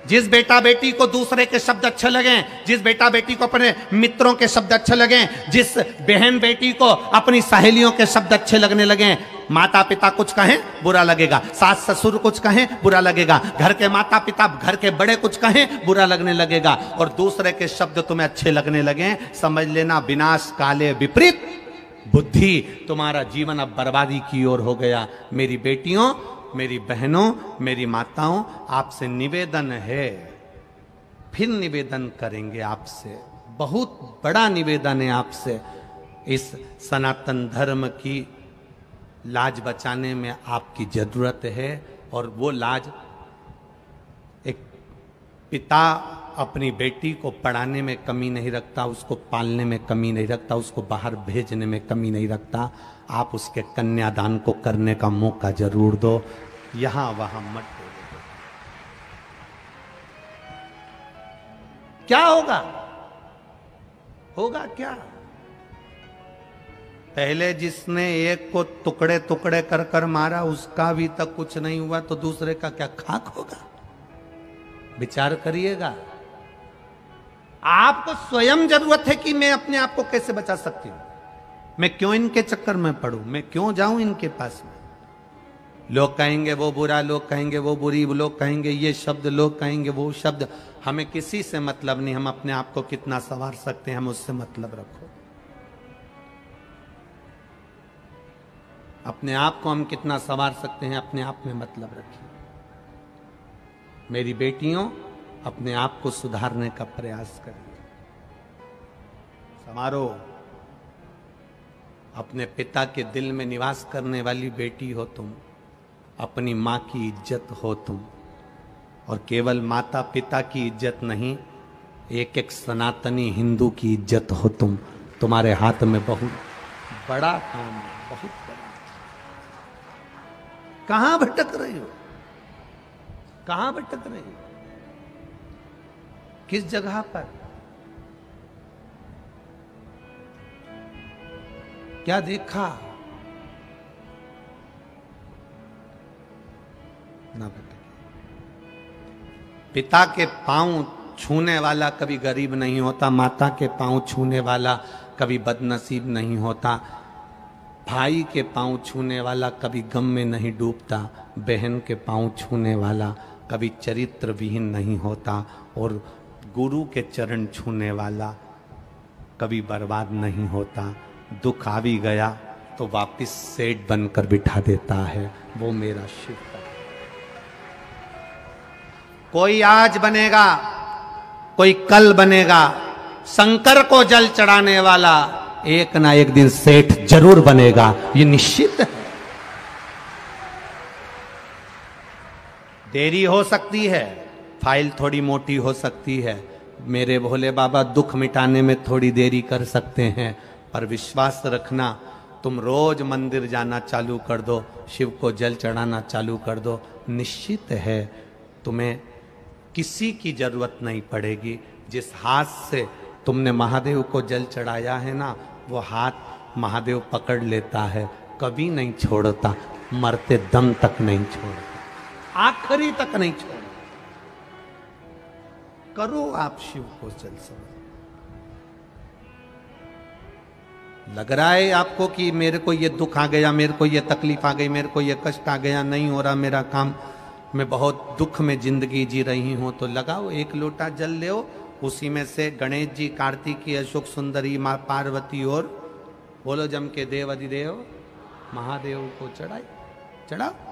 जिस बेटा बेटी को दूसरे के शब्द अच्छे लगे, जिस बेटा बेटी को अपने मित्रों के शब्द अच्छे लगे, जिस बहन बेटी को अपनी सहेलियों के शब्द अच्छे लगने लगे, माता पिता कुछ कहें बुरा लगेगा, सास ससुर कुछ कहें बुरा लगेगा, घर के माता पिता, घर के बड़े कुछ कहें बुरा लगने लगेगा, और दूसरे के शब्द तुम्हें अच्छे लगने लगे, समझ लेना विनाश काले विपरीत बुद्धि, तुम्हारा जीवन अब बर्बादी की ओर हो गया। मेरी बेटियों, मेरी बहनों, मेरी माताओं, आपसे निवेदन है, फिर निवेदन करेंगे आपसे, बहुत बड़ा निवेदन है आपसे। इस सनातन धर्म की लाज बचाने में आपकी जरूरत है, और वो लाज एक पिता अपनी बेटी को पढ़ाने में कमी नहीं रखता, उसको पालने में कमी नहीं रखता, उसको बाहर भेजने में कमी नहीं रखता। आप उसके कन्यादान को करने का मौका जरूर दो, यहां वहां मत दो। क्या होगा? होगा क्या? पहले जिसने एक को टुकड़े टुकड़े कर कर मारा उसका भी तक कुछ नहीं हुआ, तो दूसरे का क्या खाक होगा? विचार करिएगा। आपको स्वयं जरूरत है कि मैं अपने आप को कैसे बचा सकती हूं, मैं क्यों इनके चक्कर में पड़ूं, मैं क्यों जाऊं इनके पास में। लोग कहेंगे वो बुरा, लोग कहेंगे वो बुरी, लोग कहेंगे ये शब्द, लोग कहेंगे वो शब्द, हमें किसी से मतलब नहीं। हम अपने आप को कितना संवार सकते हैं, हम उससे मतलब रखो। अपने आप को हम कितना संवार सकते हैं, अपने आप में मतलब रखिए। मेरी बेटियों, अपने आप को सुधारने का प्रयास करिए, संवारो। अपने पिता के दिल में निवास करने वाली बेटी हो तुम, अपनी माँ की इज्जत हो तुम, और केवल माता पिता की इज्जत नहीं, एक एक सनातनी हिंदू की इज्जत हो तुम। तुम्हारे हाथ में बहुत बड़ा काम है, बहुत बड़ा। कहां भटक रही हो? कहां भटक रही हो? किस जगह पर? क्या देखा? ना भटके। पिता के पांव छूने वाला कभी गरीब नहीं होता, माता के पांव छूने वाला कभी बदनसीब नहीं होता, भाई के पांव छूने वाला कभी गम में नहीं डूबता, बहन के पांव छूने वाला कभी चरित्र विहीन नहीं होता, और गुरु के चरण छूने वाला कभी बर्बाद नहीं होता। दुख आ भी गया तो वापिस सेठ बनकर बिठा देता है, वो मेरा शिव का। कोई आज बनेगा, कोई कल बनेगा, शंकर को जल चढ़ाने वाला एक ना एक दिन सेठ जरूर बनेगा, ये निश्चित है। देरी हो सकती है, फाइल थोड़ी मोटी हो सकती है, मेरे भोले बाबा दुख मिटाने में थोड़ी देरी कर सकते हैं, पर विश्वास रखना, तुम रोज मंदिर जाना चालू कर दो, शिव को जल चढ़ाना चालू कर दो, निश्चित है तुम्हें किसी की जरूरत नहीं पड़ेगी। जिस हाथ से तुमने महादेव को जल चढ़ाया है ना, वो हाथ महादेव पकड़ लेता है, कभी नहीं छोड़ता, मरते दम तक नहीं छोड़ता, आखिरी तक नहीं छोड़ता। करो आप शिव को जल समझ। लग रहा है आपको कि मेरे को ये दुख आ गया, मेरे को ये तकलीफ आ गई, मेरे को ये कष्ट आ गया, नहीं हो रहा मेरा काम, मैं बहुत दुख में जिंदगी जी रही हूं, तो लगाओ एक लोटा जल ले, उसी में से गणेश जी, कार्तिकी, अशोक सुंदरी, माँ पार्वती और बोलो जम के देव अधिदेव महादेव को चढ़ाओ।